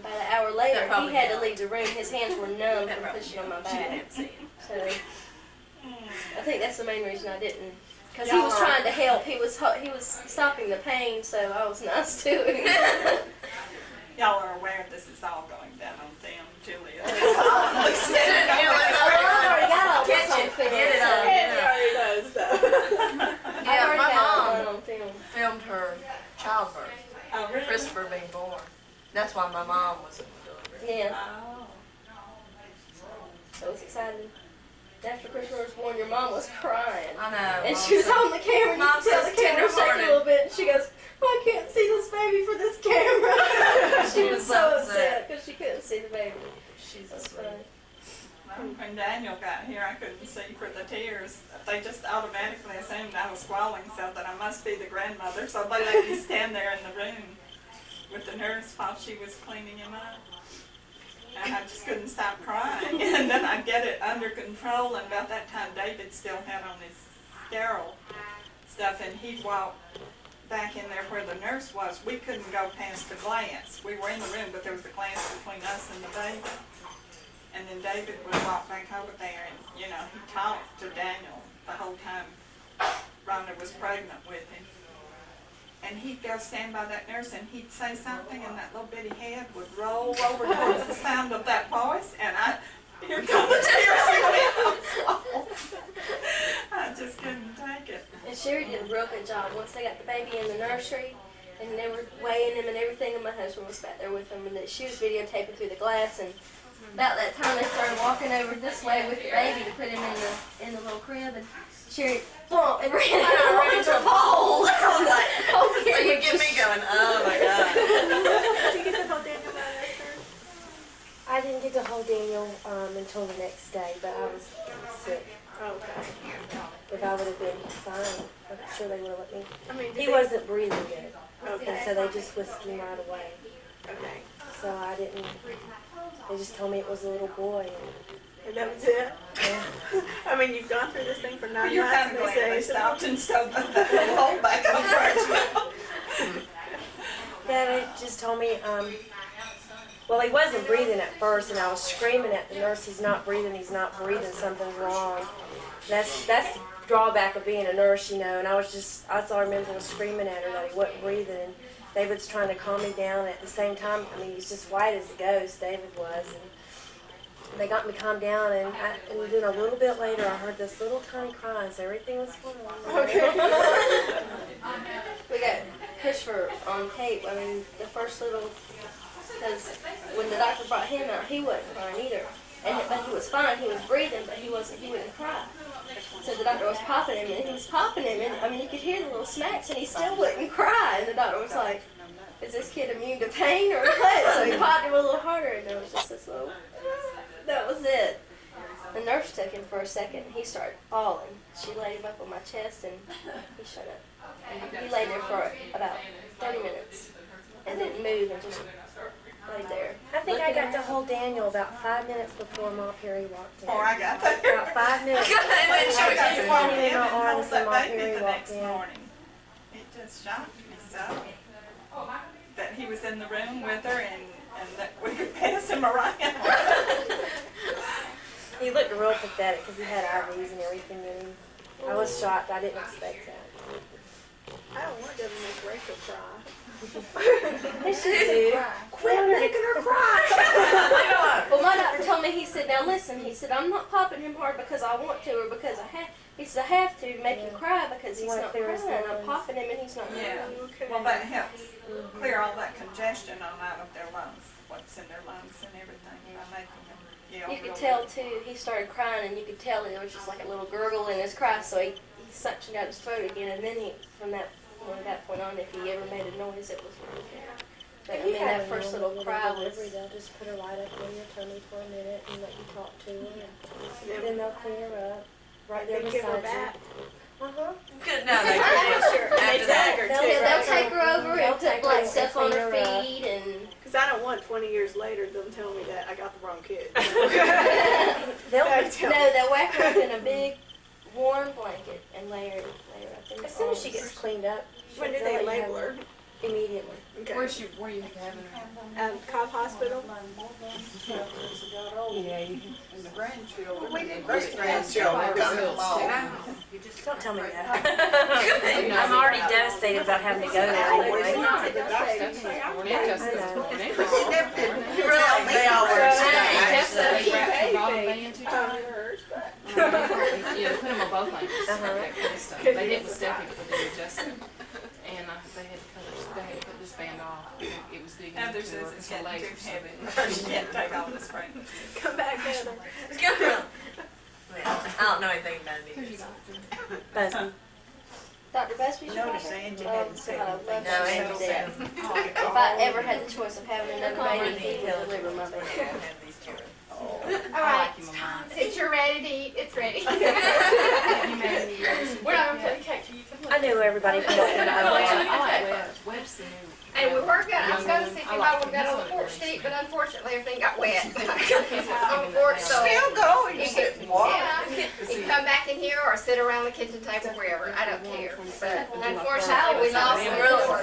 about an hour later, he had to leave the room. His hands were numb from pushing on my back. So I think that's the main reason I didn't. Because he was trying to help. He was stopping the pain, so I was nice to him. Y'all are aware this is all going down on film, Julia. I've already got all this on film. Andy already knows, though. Yeah, my on mom film. filmed her childbirth. Oh, really? Christopher being born. That's why my mom was in the delivery. Yeah, Oh. I was excited. after Christopher was born, your mom was crying. I know. And she was on the camera, and you Mom could tell says the camera tender shake a morning. little bit, and she goes, I can't see this baby for this camera. She was so upset because she couldn't see the baby. She's That's sweet. funny. When Daniel got here, I couldn't see for the tears. They just automatically assumed I was squalling, so that I must be the grandmother. So they let me stand there in the room with the nurse while she was cleaning him up. And I just couldn't stop crying. And then I'd get it under control, and about that time David still had on his sterile stuff, and he'd walk back in there where the nurse was. We couldn't go past the glass. We were in the room, but there was a glass between us and the baby. And then David would walk back over there, and, you know, he talked to Daniel the whole time Rhonda was pregnant with him. And he'd go stand by that nurse, and he'd say something, and that little bitty head would roll over towards the sound of that voice, and here come the tears again. I just couldn't take it. And Sherry did a real good job. Once they got the baby in the nursery, and they were weighing him and everything, and my husband was back there with him, and she was videotaping through the glass, and about that time they started walking over this way with the baby to put him in the little crib, and Sherry, bump, and ran into the pole. I was like, oh, So you get me going, oh my God. Did you get to hold Daniel by that turn? I didn't get to hold Daniel until the next day, but I was sick. Okay. If I would have been fine, I'm sure they would have let me. I mean, He wasn't breathing good. Okay. And so they just whisked him right away. Okay. So I didn't, they just told me it was a little boy. And that was it? Yeah. I mean, you've gone through this thing for 9 You're months. kind of glad they stopped and sewed the hole back up first. Yeah, they just told me, well, he wasn't breathing at first, and I was screaming at the nurse, he's not breathing, something's wrong. That's the drawback of being a nurse, you know, and I remember was screaming at her that he wasn't breathing, and David's trying to calm me down at the same time. I mean, he's just white as a ghost, David was, and they got me calmed down, and then a little bit later, I heard this little tiny cry, and so everything was fine. Okay. We got Christopher on tape. I mean, the first little, because when the doctor brought him out, he wasn't crying either. But he was fine. He was breathing, but he wouldn't cry. So the doctor was popping him, and he was popping him, and I mean, you could hear the little smacks, and he still wouldn't cry. And the doctor was like, is this kid immune to pain or what? So he popped him a little harder, and there was just this little, that was it. The nurse took him for a second, and he started bawling. She laid him up on my chest, and he shut up. And he lay there for about 30 minutes and didn't move and just laid there. I think I got to hold Daniel about 5 minutes before Ma Perry walked in. Before I got there. About 5 minutes. I got to walk in and arms hold and that Ma baby Perry the walked next in. morning. It just shocked me so that he was in the room with her and that we could pass him around. He looked real pathetic because he had IVs and everything in him. I was shocked. I didn't expect that. I don't want to make Rachel cry. They should do. Quit making her cry. Well, my doctor told me, he said, now listen, he said, I'm not popping him hard because I want to or because I have. He said, I have to make him cry because he's not crying. I'm popping him and he's not crying. Yeah. Well, that helps clear all that congestion on out of their lungs, what's in their lungs and everything by making them yell. You could tell too, he started crying and you could tell there was just like a little gurgle in his cry, so he suctioned out his throat again, and then from that point on, if he ever made a noise, it was really bad. But I mean, that first little cry was... They'll just put her right up in your tummy for a minute and let you talk to her, and then they'll clean her up right there beside you. Good, no, they can't. Sure. After that. They'll take her over and put like stuff on her feet and... Because I don't want 20 years later them telling me that I got the wrong kid. They'll whack her up in a big warm blanket and lay her up in the As soon as she gets cleaned up, when do they label her? Immediately. Okay. Where you having her? Cobb Hospital. Yeah, and the grandchildren. We didn't get grandchildren coming along. Don't tell me that. I'm already devastated about having to go there anyway. They all were Yeah, put them on both ankles. That kind of stuff. They did with Stephanie for the adjustment. And they had to put this band off. It was digging Heather into says her, it's her getting legs too were so heavy. big. She can't take all the spring. Come back, Heather. Yeah. ain't thinking about it. Who's your doctor? Dr. Busby? Notice Angie hadn't said anything. No, Angel said. If I ever had the choice of having another baby, he would deliver my baby. Have these children. All right, since you're ready to eat, it's ready. We're not gonna play cake till you come. I knew everybody from that. And we were gonna, I was gonna see if anybody would go on the porch to eat, but unfortunately everything got wet. On the porch, so. Still going, you get water. Yeah, you can come back in here or sit around the kitchen table, wherever, I don't care. But unfortunately, we lost the porch.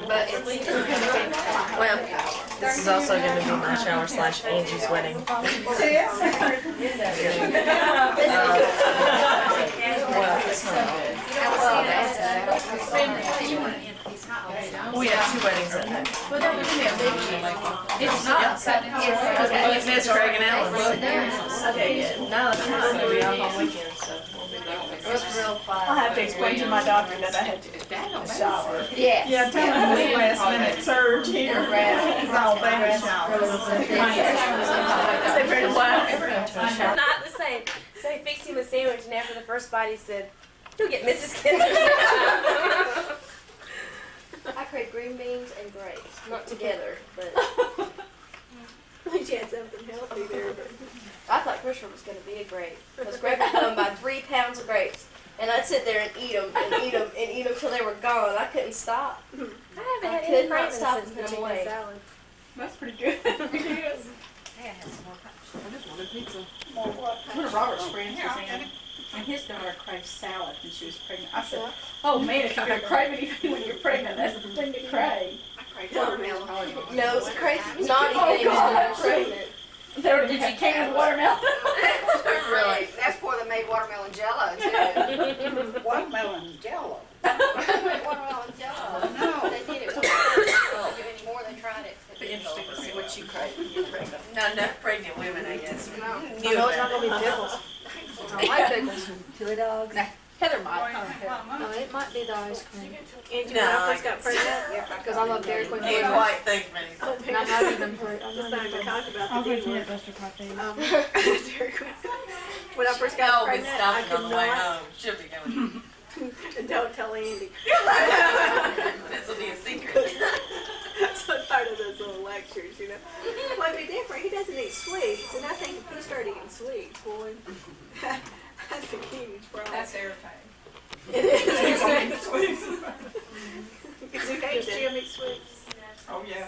But it's. Well, this is also going to be my shower / Angie's wedding. Well, it's not good. We have 2 weddings that day. It's not. Well, it's Miss Craig and Alan's. Okay, good. No, it's not. We'll be off on weekends, so we'll be back. I'll have to explain to my doctor that I had to shower. Yes. Yeah, tell him this last minute surge here. It's all baby showers. Not the same. So he fixed him a sandwich, and after the first bite, he said, "You'll get Mrs. Kinder." I create green beans and grapes, not together, but We had something healthy there, but. I thought Christopher was going to be a grape. Because Greg would come by 3 pounds of grapes, and I'd sit there and eat them and eat them and eat them till they were gone. I couldn't stop. I haven't I had could any not cravings stop since and the put them chicken away. salad. That's pretty good. I just wanted pizza. One of Robert's friends was in, and his daughter craved salad when she was pregnant. I said, "Oh man, if you're gonna crave anything when you're pregnant, that's the thing to crave." Watermelon. No, it's a crazy, naughty thing. gosh. Pregnant. Did you can watermelon? Really? That's before they made watermelon jello, too. Watermelon jello. Watermelon jello. No. They did it. They don't do it anymore. They tried it. It'd be interesting to see what you crave when you're pregnant. Not enough pregnant women, I guess. No. I know it's not going to be pickles. I like pickles. Chili dogs. Heather might. No, it might be the ice cream. Angie, No, when I I first got pregnant, Because I love Dairy Queen. Can't quite think of anything. Not even put. I'm just not not even. gonna talk about I'll the go D to word. it, Buster Coffee. Dairy Queen. When I first got I'll be pregnant, I stopping could on the way not. home. She'll be going, Don't tell Andy. this will be a secret. That's what part of those little lectures, you know. Well, it'd be different. He doesn't eat sweets, and I think if he started eating sweets, boy, that's a huge problem. That's irritating. It is. Because You hate Jim eat sweets. Oh yeah.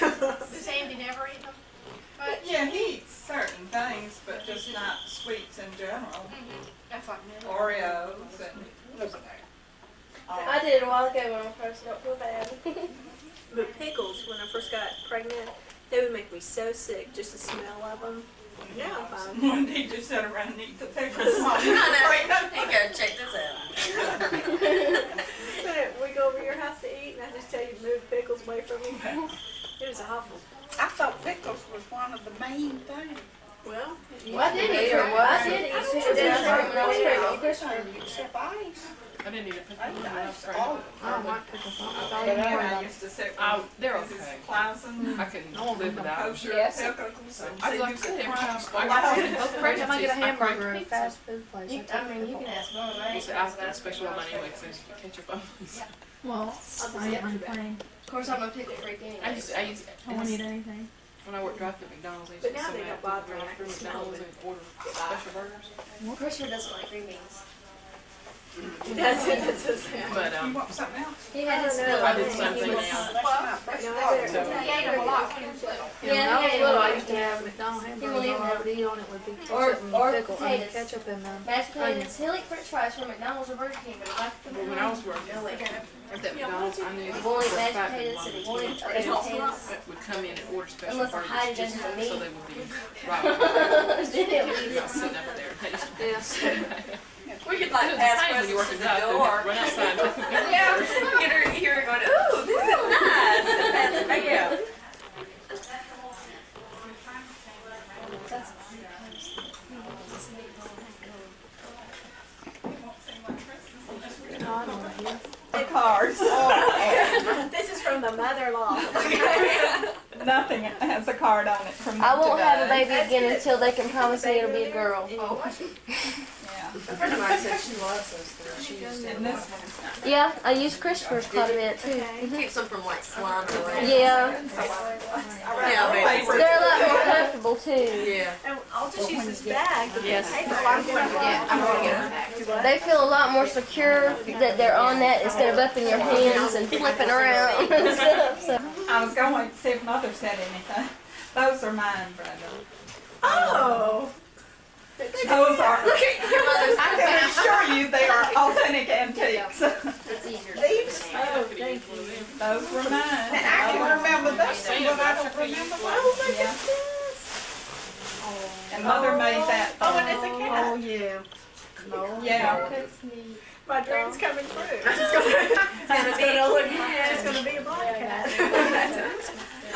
Does Andy never eat them? But Yeah, he eats certain things, but just not sweets in general. that's like me. Oreos and. I did it a while ago when I first don't feel bad. But pickles, when I first got pregnant, they would make me so sick just the smell of them. Now I'm fine. One day just sit around and eat the pickles. I know. Hey, go check this out. But we go over to your house to eat, and I just tell you to move pickles away from me. It was awful. I thought pickles was one of the main things. Well, I did eat shrimp. I did eat shrimp when I was pregnant. Christopher. Except ice. I didn't eat a pickle. Oh, I don't like pickles. I used to sit Oh, with they're Mrs. okay. Clausen. I couldn't live without them. Kosher Yes. pickles. I do like to every time I Every time I get a hamburger at a pizza. fast food place. I mean, you can ask Mom. I ain't I got a special one anyway because there's ketchup on it. Well, I get mine plain. Of course, I'm a pickle freak anyway. I used I won't eat anything. when I worked drive-thru at McDonald's, I used But to now so they mad don't bother people me. I drive through can smell McDonald's it. and order special burgers. Christopher doesn't like green beans. that's it. That's his But You want something else? He had his I fill. I did the same thing now. that's my first No, thought. I So- he ate them a lot. When Yeah, I was yeah, little, I yeah. used to have McDonald's He hamburgers. won't eat All I them. would eat on it would be Or ketchup and pickle. potatoes. Ketchup and Mashed potatoes. He'll eat french fries from McDonald's or Burger King, but if I could But when I was working no way. at that McDonald's, I knew He that won't eat for a mashed fact potatoes and he won't eat other that potatoes. would come in and order special Unless burgers Heidi just doesn't so eat. they would be right. Then he'll eat Not it. sitting up there. I used to Yes. We could like pass when you presents work to at the the door, door. run outside. Yeah, get her here going, ooh, this is nice. And pass it back out. Big cards. This is from the mother-in-law. Nothing has a card on it from I won't have a today. baby again until they can promise me it'll be a girl. Yeah. A friend of mine said she loves those things. She used And this one's not. Yeah, I use Christopher's quite a bit too. keeps them from like slime away. Yeah, Yeah, baby. they're a lot more comfortable too. Yeah. And I'll just use this bag. Yes. I'm gonna get her back. They feel a lot more secure that they're on that instead of up in your hands and flipping around and stuff. So. I was going to see if Mother said anything. Those are mine, Brenda. Oh. Those are. Look at your mother's. I can assure you they are authentic antiques. It's easier. These, Oh, thank you. those were mine. And I can remember this one, but I don't remember that. Yeah. And Mother made that. Oh, and it's a cat. Oh, yeah. Yeah. My dream's coming true. She's gonna be a black cat.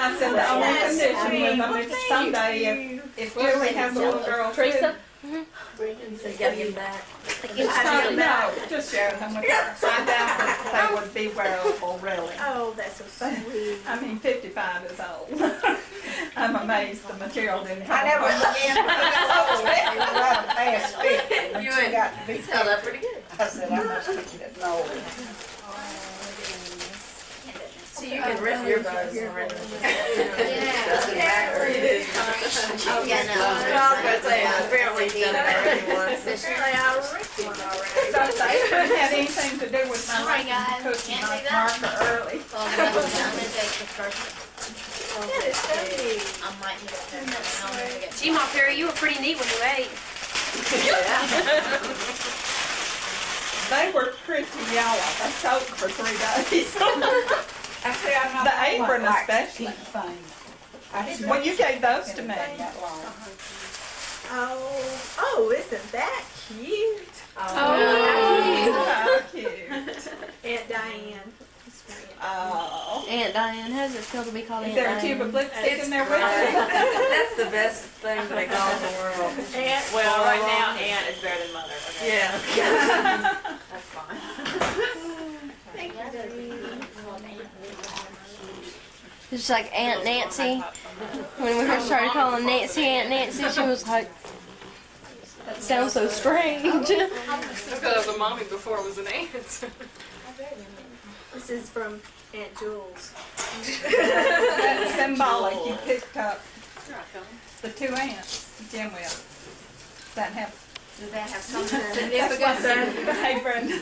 I said the only condition with them is someday if Julie has a little girl too. Teresa? So you gotta get them back. No, just share them with her. I doubt that they would be wearable, really. Oh, that's so sweet. I mean, 55 is old. I'm amazed the material didn't come I never apart. began to right a fast speed. You She and got to be held up pretty good. I said, I must be getting old. So you can rip your buzz and rip it. Yeah. Doesn't matter. I was gonna say, apparently you've done it already once. So they haven't had anything to do with my cooking my marker early. Gee, Mom Perry, you were pretty neat when you ate. They were pretty yellow. They soaked for 3 days. Actually, I'm not The apron like especially. thing. When you gave those to me. Oh, isn't that cute? How cute. Aunt Diane. Oh. Aunt Diane, how does it feel to be called Is Aunt there a Diane? tube of lipstick in there with you? That's the best thing to make all in the world. Well, right now, Aunt is better than Mother. Okay? Yeah. That's fine. Thank you, Debbie. Just like Aunt Nancy. When we first started calling Nancy Aunt Nancy, she was like, that sounds so strange. Because I was a mommy before I was an aunt. This is from Aunt Jules. That's symbolic. You picked up the 2 ants to begin with. Does that have? Does that have something significant? Hey, Brenda.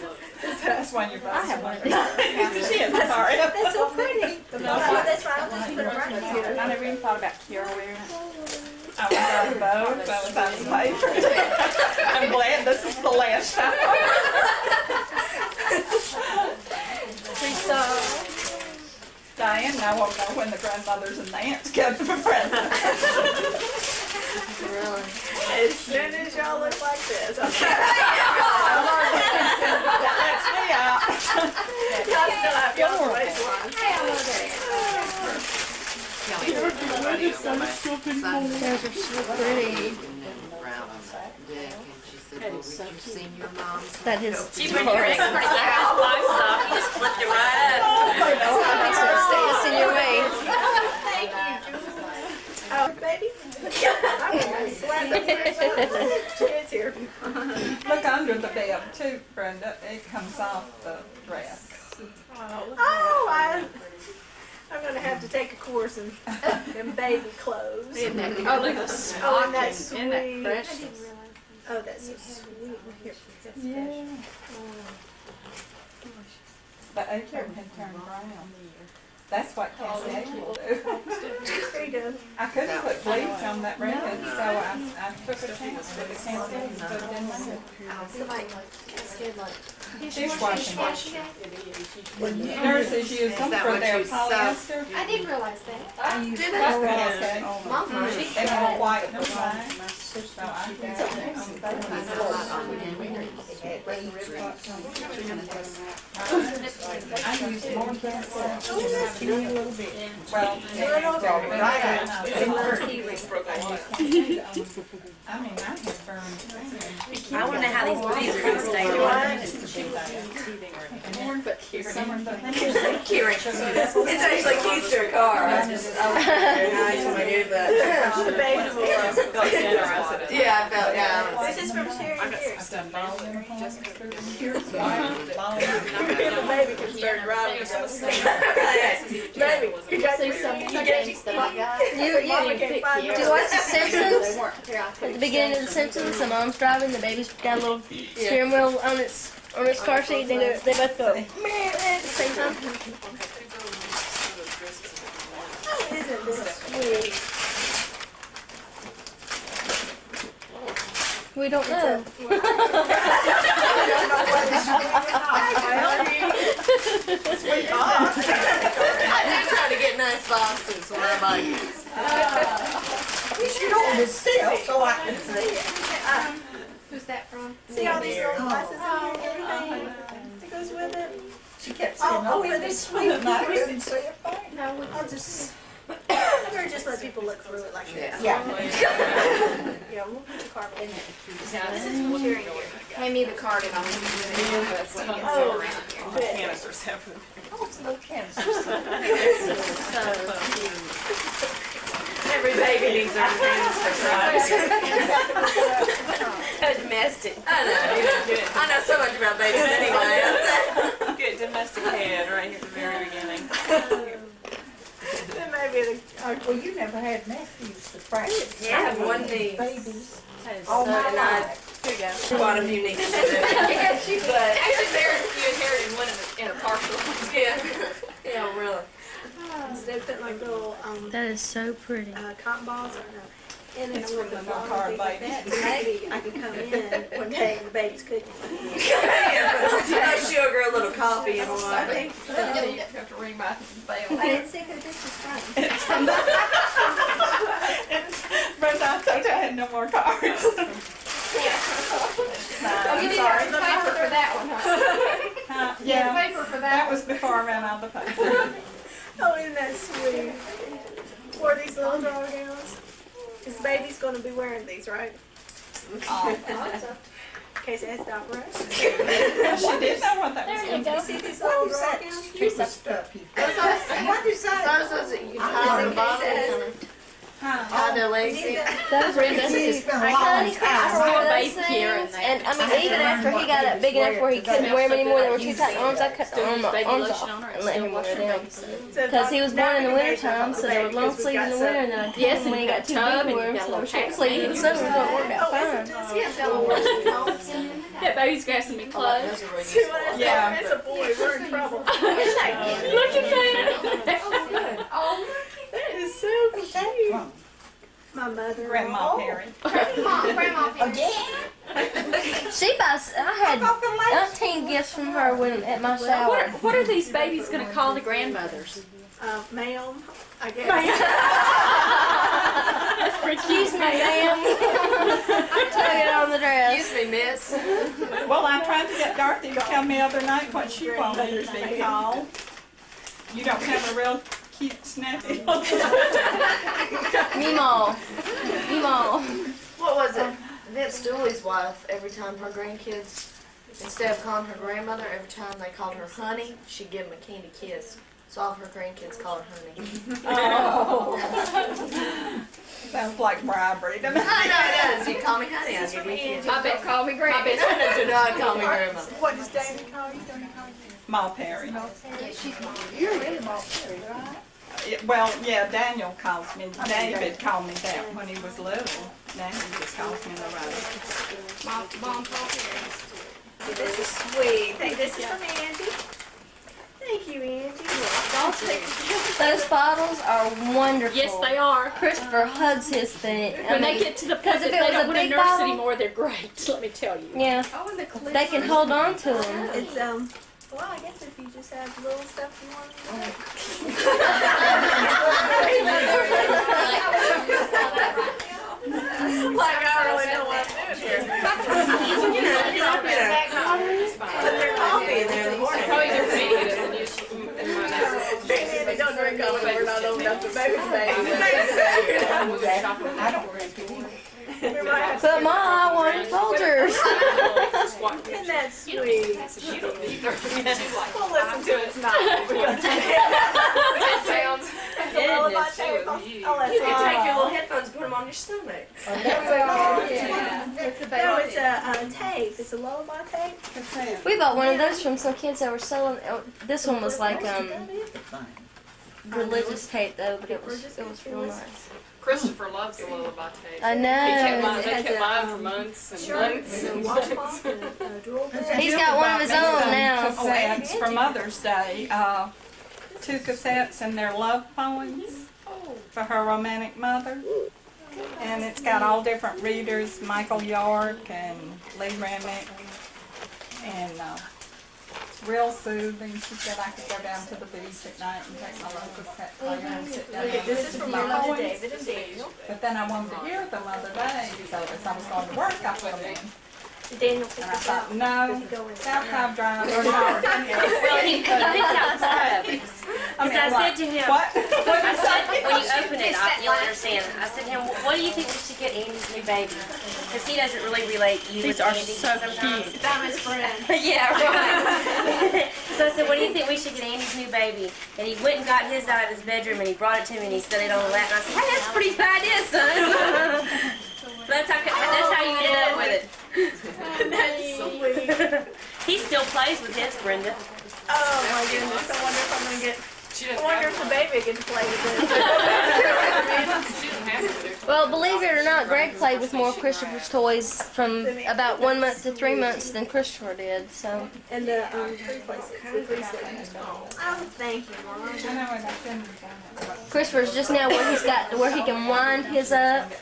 That's one you're I have one. She is, sorry. That's so pretty. That's right. I'll just put it right here. I never even thought about Kiara wearing it. I was on the boat, so I was on the paper. I'm glad this is the last time. Diane and I won't know when the grandmothers and the aunts come for presents. Really? As soon as y'all look like this, That lets me out. y'all still have y'all's waistlines. Those are so pretty. That is Gee, when you're expert at house livestock, you just flipped it right up. Stay in your way. Thank you, Jules. Oh, baby. I'm gonna slap it's here. Look under the bib too, Brenda. It comes off the dress. Oh, I'm gonna have to take a course in baby clothes. Oh, look at the Oh, and that's sweet. Isn't that precious? Oh, that's so sweet. Here, that's Yeah. The acorn had turned brown. That's what Cassie will do. There you go. I couldn't put bleach on that red, so I took a chance with the Cassie and put it in my dishwashing. Nurses use them for their polyester. I didn't realize that. I use polyester. They won't whiten them fine. So I use more than a little bit. Well, I mean, I have burned. I want to know how these booties are going to stay on. Kieran. It's actually keys to a car. I was nice when I did that. The baby will. Yeah, I felt, yeah. This is from Sherry and Kieran. The baby can start driving. Baby, you got to see some things that I got. Do you watch The Simpsons? At the beginning of The Simpsons, the mom's driving, the baby's got a little steering wheel on its car seat. They both go at the same time. Isn't this sweet? We don't know. Sweet box. I do try to get nice boxes when I buy these. You should hold it still so I can see it. Who's that from? See all these little glasses and everything that goes with it? She kept saying, oh, isn't it sweet? And I couldn't see a thing. No, I'll just. Or just let people look through it like this. Yeah. Yeah, we'll put the card in there. This This is from Sherry and Kieran. Hand me the card and I'll give you Oh, good. Canisters have them. Oh, it's a little canisters. Every baby needs their canister size. Domestic. I know so much about babies anyway. Good domesticated right here at the very beginning. Then maybe the. Well, you never had nephews to practice. Yeah, I have one niece. Babies. Oh my God. Here you go. Quite a few nieces. Actually, there's you inherited one in a partial. Yeah. Yeah, really. Instead of putting like little That is so pretty. cotton balls or in it It's with from the the frog car and things like baby. that, so maybe I could come in one day and the baby's cooking. No sugar, a little coffee and I water. think You have to ring my bell. I didn't see who this was from. It's from the. Brenda, I told you I had no more cards. Oh, you need paper for that one, huh? Yeah, Paper for that was before I ran out of the paper. Oh, isn't that sweet? Wore these little dog gowns. This baby's going to be wearing these, right? Oh. In case it has the operation. She did know what that was. There you go. See these little What is dog that gowns? stupid stuff you What is that? Those that you can tie on the bottom. Tie their legs in. Those were It's been a long Honey, time. I wore those things, and I mean, even after he got up big enough where he couldn't wear them anymore, they were too tight arms. I cut the arms off and let him wear them. Because he was born in the wintertime, so they were long sleeves in the winter, and then I cut them when he got too big for him, so they were short sleeves in the summer. So it worked out fine. That baby's grasping me close. See what I said? Yeah. It's a boy. We're in trouble. Look at that. Oh, that is so cute. My mother. Grandma Perry. Grandma She buys, I had 19 gifts from her when at my shower. What are these babies going to call the grandmothers? Ma'am, I guess. Excuse me, ma'am. Tug it on the dress. Excuse me, miss. Well, I tried to get Dorothy to tell me the other night what she wanted to be called. You don't have a real cute snappy. Meemaw. Meemaw. What was it? Vince Dooley's wife, every time her grandkids, instead of calling her grandmother, every time they called her honey, she'd give them a candy kiss. So all of her grandkids call her honey. Oh. Sounds like bribery to me. I know it does. You call me honey, I'll give you a kiss. I bet call me grandma. Do not call me grandma. What does David call you? Ma Perry. You're really Ma Perry, right? Well, yeah, Daniel calls me. David called me that when he was little. Now he just calls me Loretta. Mom called me. This is sweet. This is from Angie. Thank you, Angie. Those bottles are wonderful. Yes, they are. Christopher hugs his thing. When they get to the point that they don't want to nurse anymore, they're great. Let me tell you. Yeah. They can hold on to them. It's well, I guess if you just have little stuff you want to like, I really know what I'm doing here. Put their coffee in there in the morning. Probably their favorite when you They don't drink coffee. We're not old enough to baby. I don't drink it either. Remember But Ma, I wanted Folgers. Isn't that sweet? You don't either. We'll listen to it tonight. That sounds. It's a lullaby tape. I'll You can listen. take your little headphones and put them on your stomach. No, it's a tape. It's a lullaby tape. We bought one of those from some kids that were selling. This one was like religious tape though, but it was real nice. Christopher loves the lullaby tape. I They know. kept buying for months and months. And a washcloth and a drawer. He's got one of his own now. Cassettes for Mother's Day. 2 cassettes and their love poems for her romantic mother. And it's got all different readers, Michael York and Lee Remick. And it's real soothing. She said I could go down to the beach at night and take my little cassette player and sit down and This is listen from to my Mama poems. David and Daniel. But then I wanted to hear them other day, so as I was going to work, I put them in. Daniel And I thought, no, South Cobb Drive or Well, he picked up because I said to him, What? I said, when you open it, you'll understand. I said to him, what do you think we should get Andy's new baby? Because he doesn't really relate you These with are Andy so sometimes. cute. I'm his friend. Yeah, right. So I said, what do you think we should get Andy's new baby? And he went and got his out of his bedroom and he brought it to me and he set it on the lap. And I said, hey, that's a pretty good idea, son. That's how you ended up with it. That's sweet. He still plays with his, Brenda. Oh my goodness. I wonder if I'm going to get. I wonder if the baby gets to play with this. Well, believe it or not, Greg played with more of Christopher's toys from about 1 month to 3 months than Christopher did. So. And the tree place. Oh, thank you, Mom. I know, and I shouldn't have done it. Christopher's just now where he can wind his up,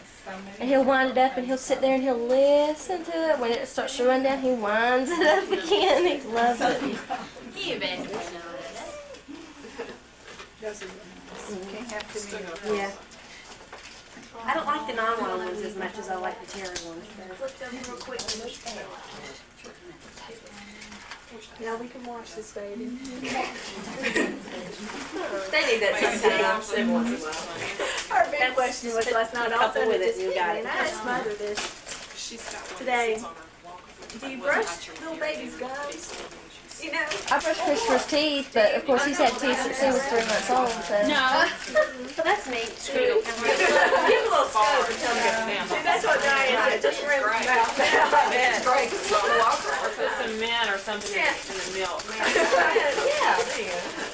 and he'll wind it up, and he'll sit there and he'll listen to it. When it starts to run down, he winds it up again. He loves it. You bet. Yeah. I don't like the non-wild ones as much as I like the cherry ones. Flip them real quick. Now we can wash this baby. They need that sometimes, every once in a while. Our big question was last night. All of a sudden it just hit me, and I asked Mother this today. Do you brush little baby's gums? You know? I brushed Christopher's teeth, but of course he's had teeth since he was 3 months old. So. No. That's me. Give him a little scope and tell him. See, that's what Diane said. Just rinse him out. It's great. Or put some mint or something in the milk. Yeah.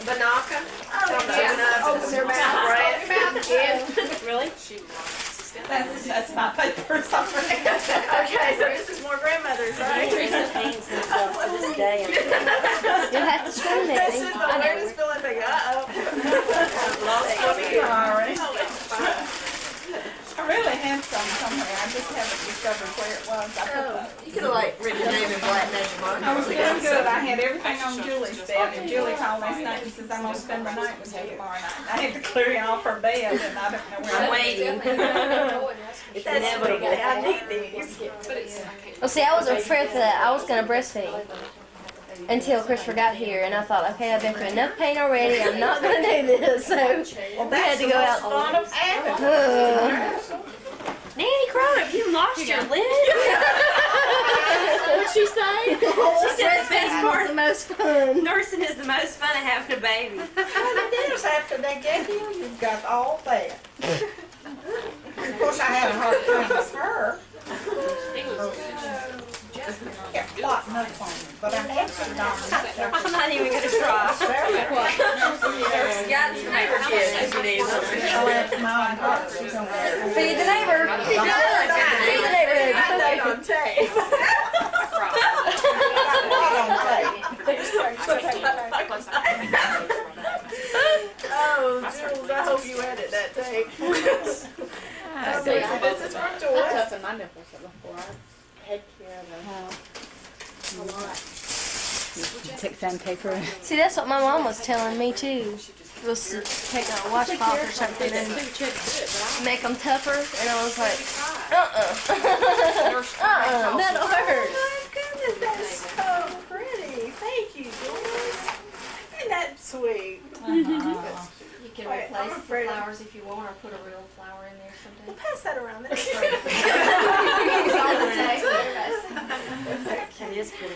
Banaka. Oh, their mouth. Really? That's my paper or something. Okay, so this is more grandmother's, right? Teresa paints himself to this day. You'll have to scream at This me. is the weirdest feeling thing. I really had some somewhere. I just haven't discovered where it was. I put You could have like written your name in black magic marker. I was doing good. I had everything on Julie's bed, and Julie called last night and says, I'm going to spend my night with you tomorrow night. I had to clear off her bed, and I don't know where I'm I waiting. It's inevitable. I need these. Well, see, I was afraid that I was going to breastfeed until Christopher got here, and I thought, okay, I've been through enough pain already. I'm not going to do this. So we had to go out. Fun of having. Nanny Crowe, have you lost your lid? What'd she say? She said the best part, the most fun. nursing is the most fun of having a baby. It is after they get here, you've got all that. Of course, I had a hard time with her. Kept plotting up on me, but I had to I'm not even going to try. Got some neighbor kids if you need something. Feed the neighbor. Feed the neighborhood. I know on tape. Oh, Jules, I hope you edit that tape. Okay, this is from Joyce. My nipples before I had care of them. Take sandpaper. See, that's what my mom was telling me too. Was to take a washcloth or something and make them tougher, and I was like, that'll hurt. Oh my goodness, that's so pretty. Thank you, Joyce. Isn't that sweet? can Wait, replace I'm the afraid of- flowers if you want, or put a real flower in there someday. Pass that around there. It's on the table. It is pretty.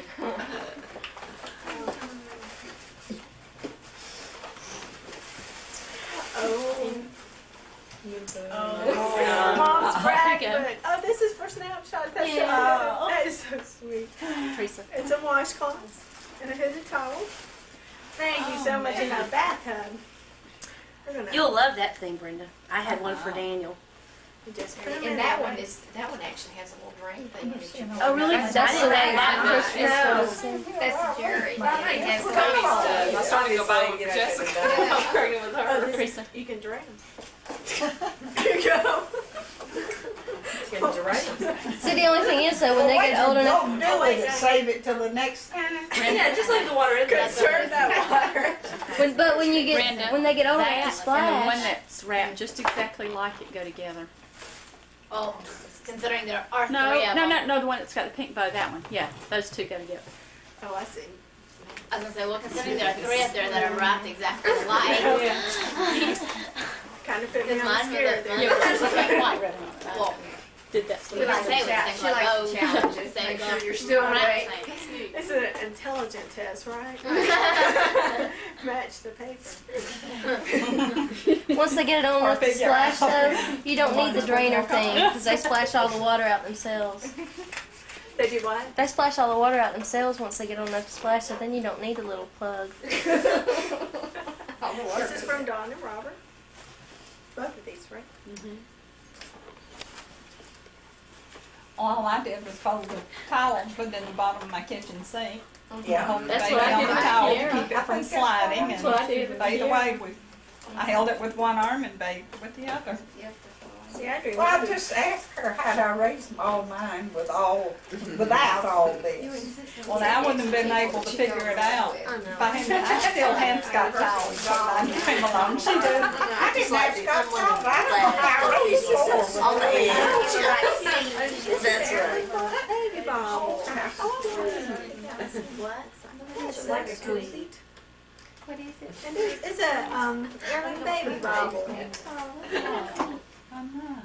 Mom's brag book. Oh, this is for snapshots. That's so Yeah. that is so sweet. Teresa. It's a washcloth and a hooded towel. Thank you so much in a bathtub. We're gonna You'll love that thing, Brenda. I had one for Daniel. just put 'em in And that there. one actually has a little drain thing in it. Oh, really? That's I didn't the know that. That's the jury. I was trying to go by with Jessica. I'm pregnant with Oh, her. this Teresa. you can drain them. There you go. See, the only thing is though, when they get old enough, Don't do it, save it till the next time. Yeah, just leave the water in there. Conserve that water. when you get Brenda, when they get old enough to That and the splash. one that's wrapped just exactly like it go together. Oh, considering there are No, three of no, them. no, the one that's got the pink bow, that one. Yeah, those two go together. Oh, I see. I was gonna say, well, considering there are three up there that are wrapped exactly alike. Kind of put me Because on the mine scare was there. a there's a pink one. Well, Did that we like say with things like, oh, same sure you're still awake. It's an intelligent test, right? Match the paper. Once they get it old enough to figure splash out. though, you don't need the drainer thing because they splash all the water out themselves. They do what? They splash all the water out themselves once they get old enough to splash, so then you don't need a little plug. This is from Dawn and Robert. Both of these, right? All I did was fold the towel and put it in the bottom of my kitchen sink. Yeah. Hold the That's baby what I on did the with towel to Kiara. keep it from sliding, and what I did with either Kiara. way, I held it with one arm and bathed with the other. See, I do. Well, I just asked her how'd I raise all mine without all this. Well, I wouldn't have been able to figure it out. If I still had Scott towels, but I came along. She did. I didn't have Scott towels. I don't know how I raised yours. On the edge. That's right. Baby bobble. It's like a tweet. What is it? And it's a heirloom baby bobble.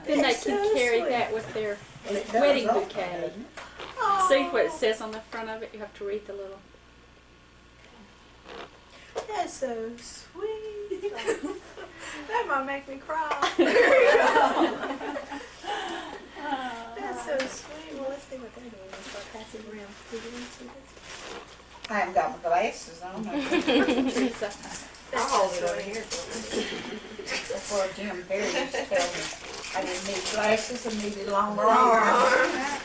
Then they It's can so carry sweet. that with their It does wedding all bouquet. Oh, See what it says on the front of it? You have to read the little. That's so sweet. That might make me cry. That's so sweet. Well, let's see what they're doing. Let's start passing around. Did you want to see this? I haven't got my glasses on. That's I'll so hold it over sweet. here. Before Jim Perry used to tell me I didn't need glasses, I needed longer arms.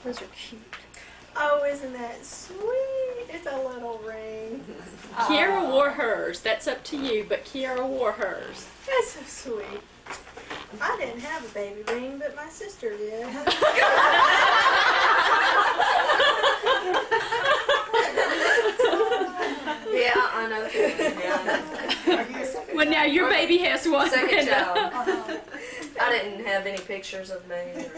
Those are cute. Oh, isn't that sweet? It's a little ring. Kiara wore hers. That's up to you, but Kiara wore hers. That's so sweet. I didn't have a baby ring, but my sister did. Yeah, I know. Yeah. Well, now your baby has one. Second Brenda. child. I didn't have any pictures of me.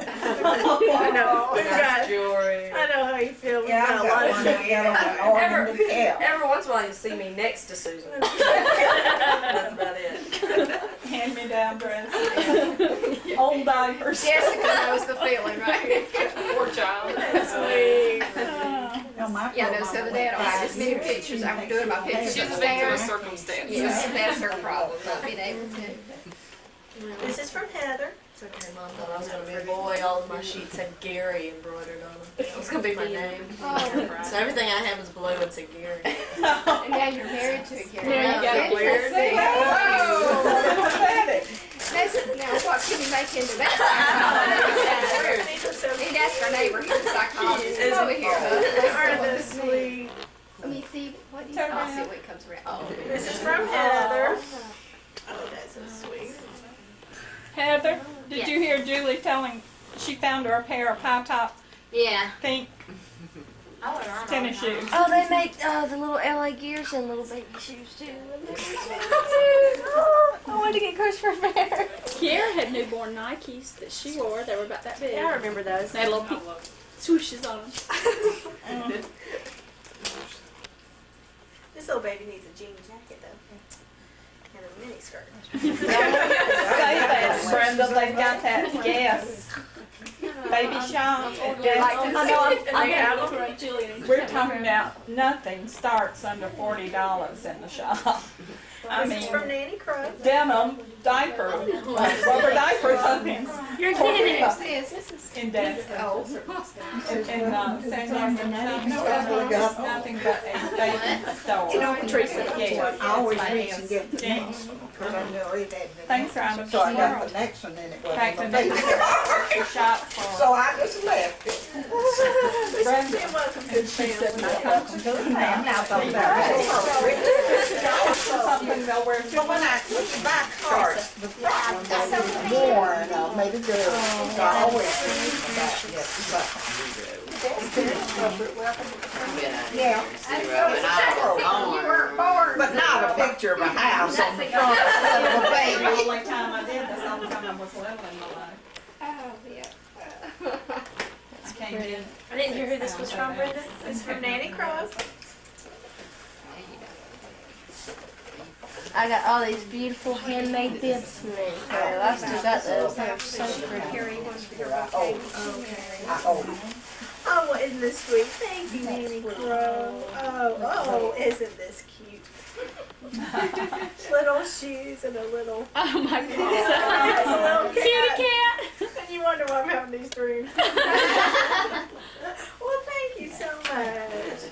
I know. Nice jewelry. I know how you feel. We've Yeah, got I've a lot got of one. I got on my arm in the tail. Every once in a while you see me next to Susan. That's about it. Hand-me-down dress. Old diapers. Jessica knows the feeling, right? Poor child. sweet. No, my Yeah, poor no, so mama the dad went always by just many years. pictures. I was doing my pictures She's a victim of upstairs. circumstances. Yeah, that's her problem, not being able to. This is from Heather. It's okay, Mom thought I was going to be a boy. All of my sheets had Gary embroidered on them. It was going to be my name. So everything I had was blue and said Gary. And now you're married to a Gary. There you go. That's Weird. Pathetic. now what can you make into that? These are so Need to ask our neighbor, he's a psychologist. Is over here. Aren't they sweet? Let me see, what do you, Turn I'll around. see what comes around. Oh. This is from Heather. Oh, that's so sweet. Heather, did you hear Julie telling she found her a pair of high-top Yeah. pink tennis shoes? Oh, they make the little LA Gears and little baby shoes too. I wanted to get Christopher a pair. Kiara had newborn Nikes that she wore. They were about that big. Yeah, I remember those. They had little pink swooshes on them. This little baby needs a jean jacket though. and a mini skirt. Say that, Brenda, they got that gas baby shop. We're talking about nothing starts under $40 in the shop. I This is mean, from Nanny Crowe. denim diaper, rubber diapers, I mean. You're kidding. In Dad's house. In San Antonio, it's nothing but a baby store. You know, Teresa, I always reach and get the yes. next one, because I know it had been. Thanks, Rhonda. So I got the next one, and it Back to wasn't a the baby. shop for. So I just left it. Brenda, Welcome to the she said, family. Welcome to the family. Now I'm talking about something they'll wear too. But when I went to buy cards, the front one was worn, maybe good. So I always think about it. Yeah. But not a picture of a house on the front of a The baby. only time I did this, all the time I was little in my life. Oh, yeah. I came in. I didn't hear who this was from, Brenda. It's from Nanny Crowe. I got all these beautiful handmade bibs from Nanny Crowe. I still got those. They're so pretty. Oh, well, isn't this sweet? Thank you, Nanny Crowe. Oh, isn't this cute? Little shoes and a little. Oh my It's goodness. a little Kitty cat. cat. And you wonder why I'm having these dreams. Well, thank you so much.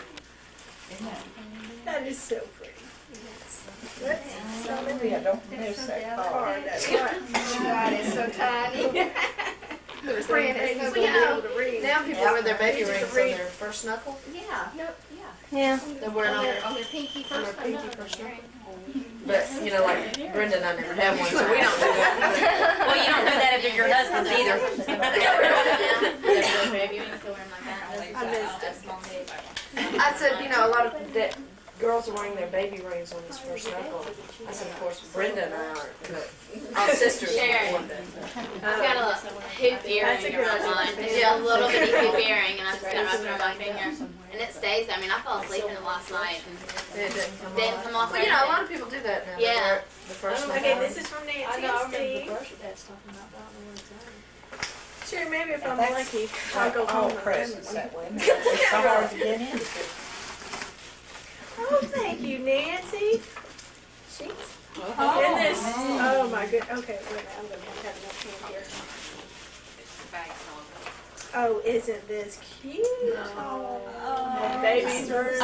That is so pretty. Yeah, don't miss that card. That's right. God, it's so tiny. There's Brenda, babies it's so gonna be able to read. Now people wear their baby rings on their first knuckle. Yeah. They're wearing on On their pinky first. But, you know, like Brenda and I never had one, so we don't do that. Well, you don't do that if they're your husband's either. I said, you know, a lot of girls are wearing their baby rings on this first knuckle. I said, of course, Brenda and I aren't, but our sisters Sharon. are that. I've got a hoop earring around mine. It's a little bitty hoop earring, and I'm just gonna wrap it around my finger. And it stays. I mean, I fell asleep in it last night. It didn't come off. Well, you know, a lot of people do that now. They Yeah. wear the first knuckle. Okay, this is from Nancy and Steve. Sure, maybe if I'm lucky, I'll go home. All presents that way. It's so hard to get in. Oh, thank you, Nancy. Sheets. And this. Oh my good. Okay, wait a minute. I'm gonna have enough hand here. Oh, isn't this cute? Oh, baby's room.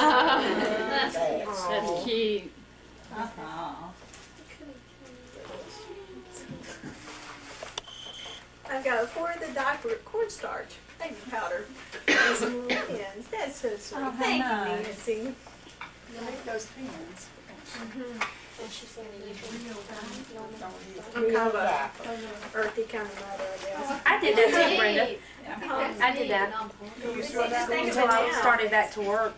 That's cute. I've got for the diaper cornstarch, baby powder, and some pins. That's so sweet. Oh, how Thank you, nice. Nancy. Make those pins. I'm kind of a earthy kind of mother, I guess. I did that too, Brenda. I did that Just until I started back to work.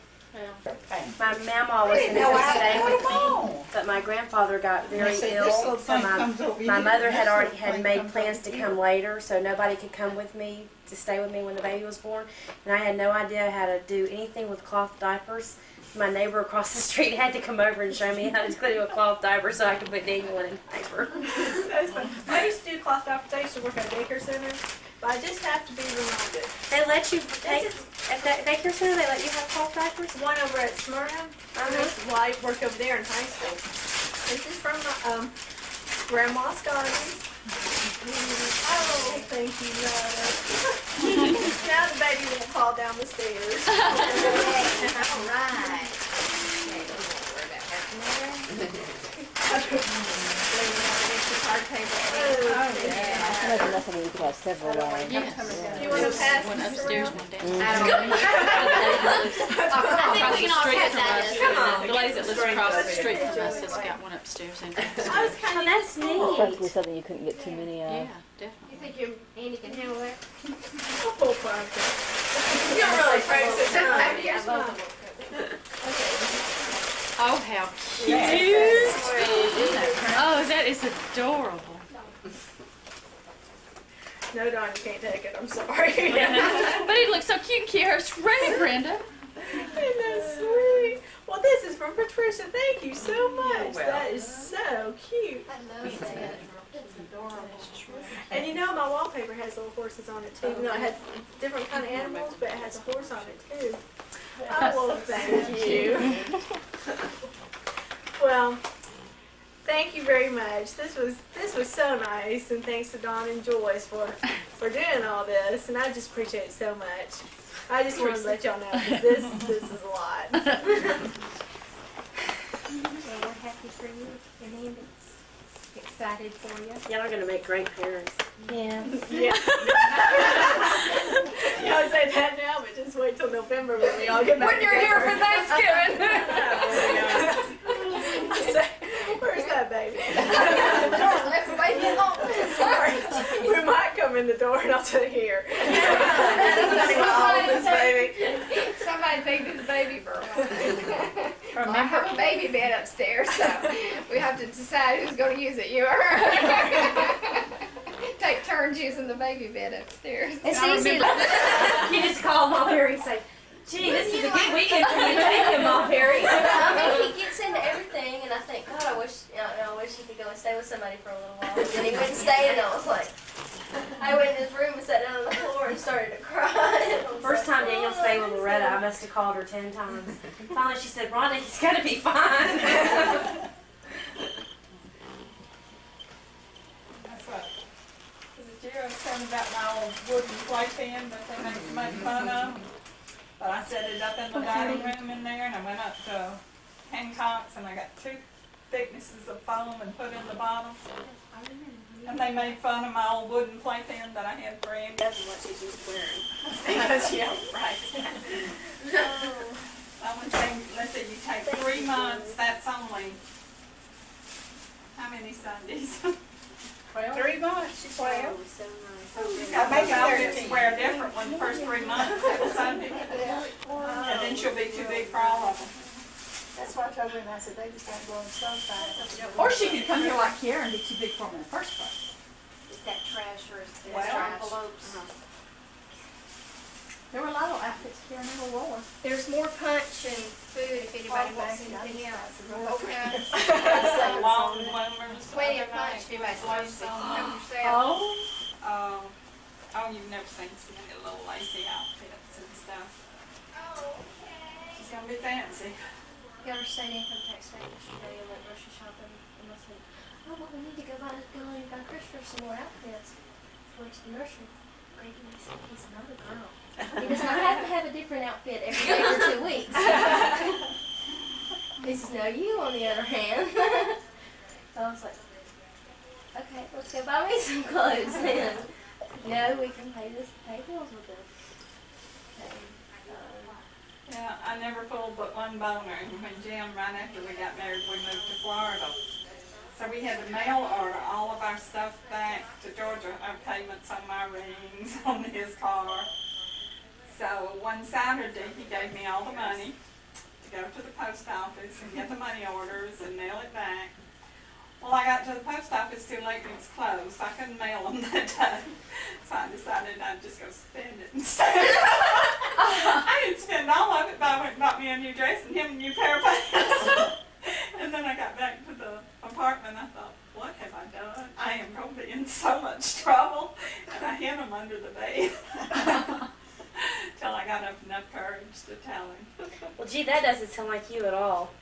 My mama was in know the I stay put with 'em me, on. but my grandfather got very See, this ill, little so thing comes over my here, mother had this already little had thing made comes plans over to here. come later, so nobody could come with me to stay with me when the baby was born, and I had no idea how to do anything with cloth diapers. My neighbor across the street had to come over and show me how to do a cloth diaper so I could put Daniel in a diaper. That's fun. I used to do cloth diapers. I used to work at a daycare center, but I just have to be reminded. They let you take, at that daycare center, they let you have cloth diapers? One over at Smyrna. I used to work over there in high school. This is from Grandma Scotty's. Oh, thank you, Loretta. Now the baby won't fall down the stairs. All right. You want to pass One upstairs, one downstairs. I Across think we the can all street pass from that. us. Come on. The lady that lives across the street from us has got one upstairs and downstairs. I was kind of That's neat. Hopefully something you couldn't get too many of. Yeah, definitely. You think your Andy can handle that? full project. You don't really practice it. Maybe I love Oh, how cute. Oh, that is adorable. No, Don, you can't take it. I'm sorry. But it looks so cute and cute. Her screaming, Brenda. Isn't that sweet? Well, this is from Patricia Patricia, thank you so much. That is so cute. I love that. It's adorable. And you know, my wallpaper has little horses on it too. Even though it has different kind of animals, but it has a horse on it too. Oh, well, thank you. Well, thank you very much. This was so nice, and thanks to Dawn and Joyce for doing all this. And I just appreciate it so much. I just wanted to let y'all know because this is a lot. Well, we're happy for you, and Andy's excited for you. Y'all are gonna make great parents. Yeah. Yeah. Y'all say that now, but just wait till November when we all get back. When you're here for Thanksgiving. I say, where's that baby? Left the baby at home. Sorry. We might come in the door and I'll say here. That's my oldest baby. Somebody take this baby for a while. I Remember, have a baby bed upstairs, so we have to decide who's going to use it, you or her. Take turns using the baby bed upstairs. It's easy. You just call Mom Harry and say, gee, this is a good weekend for you. Thank you, Mom Harry. I mean, he gets into everything, and I think, God, I wish he could go and stay with somebody for a little while. And then he went and stayed, and I was like, I went in his room and sat down on the floor and started to cry. First time Daniel stayed with Loretta, I must have called her 10 times. Finally, she said, Rhonda, he's going to be fine. That's what. Was it you I was telling about my old wooden playpen that they make so much fun of? But I set it up in the dining room in there, and I went up to Hancock's, and I got 2 thicknesses of foam and put in the bottom. And they made fun of my old wooden playpen that I had for Andy. That's what she's used to wearing. Because, yeah, right. I would think, let's see, you take 3 months, that's only, how many Sundays? 3 months, 12. I make outfits wear a different one the first 3 months every Sunday. And then she'll be too big for all of them. That's why I told her, and I said, they just ain't going so fast. or she could come here like here and be too big for them in the first place. Is that trash or is that Well, envelopes? There were a lot of outfits here in the war. There's more punch and food if anybody wants anything else. Okay. Long bloomers. Plenty of punch if anybody's thirsty. Help yourself. Oh, you've never seen so many little lacy outfits and stuff. She's gonna be fancy. Got her state income tax rate yesterday and went grocery shopping, and I said, oh, well, we need to go and buy Christopher some more outfits. So went to the nursery. Grady said, he's not a girl. He does not have to have a different outfit every day for 2 weeks. He says, no, you on the other hand. So I was like, okay, let's go buy me some clothes then. No, we can pay bills with them. Okay. Yeah, I never pulled but one boner. When Jim, right after we got married, we moved to Florida. So we had to mail order all of our stuff back to Georgia, our payments on my rings, on his car. So one Saturday, he gave me all the money to go to the post office and get the money orders and mail it back. Well, I got to the post office too late and it was closed, so I couldn't mail them that day. So I decided I'd just go spend it instead. I didn't spend all of it, but I went and bought me a new dress and him a new pair of pants. And then I got back to the apartment. I thought, what have I done? I am going to be in so much trouble. And I hid them under the bed. Till I got up enough courage to tell him. Well, gee, that doesn't sound like you at all.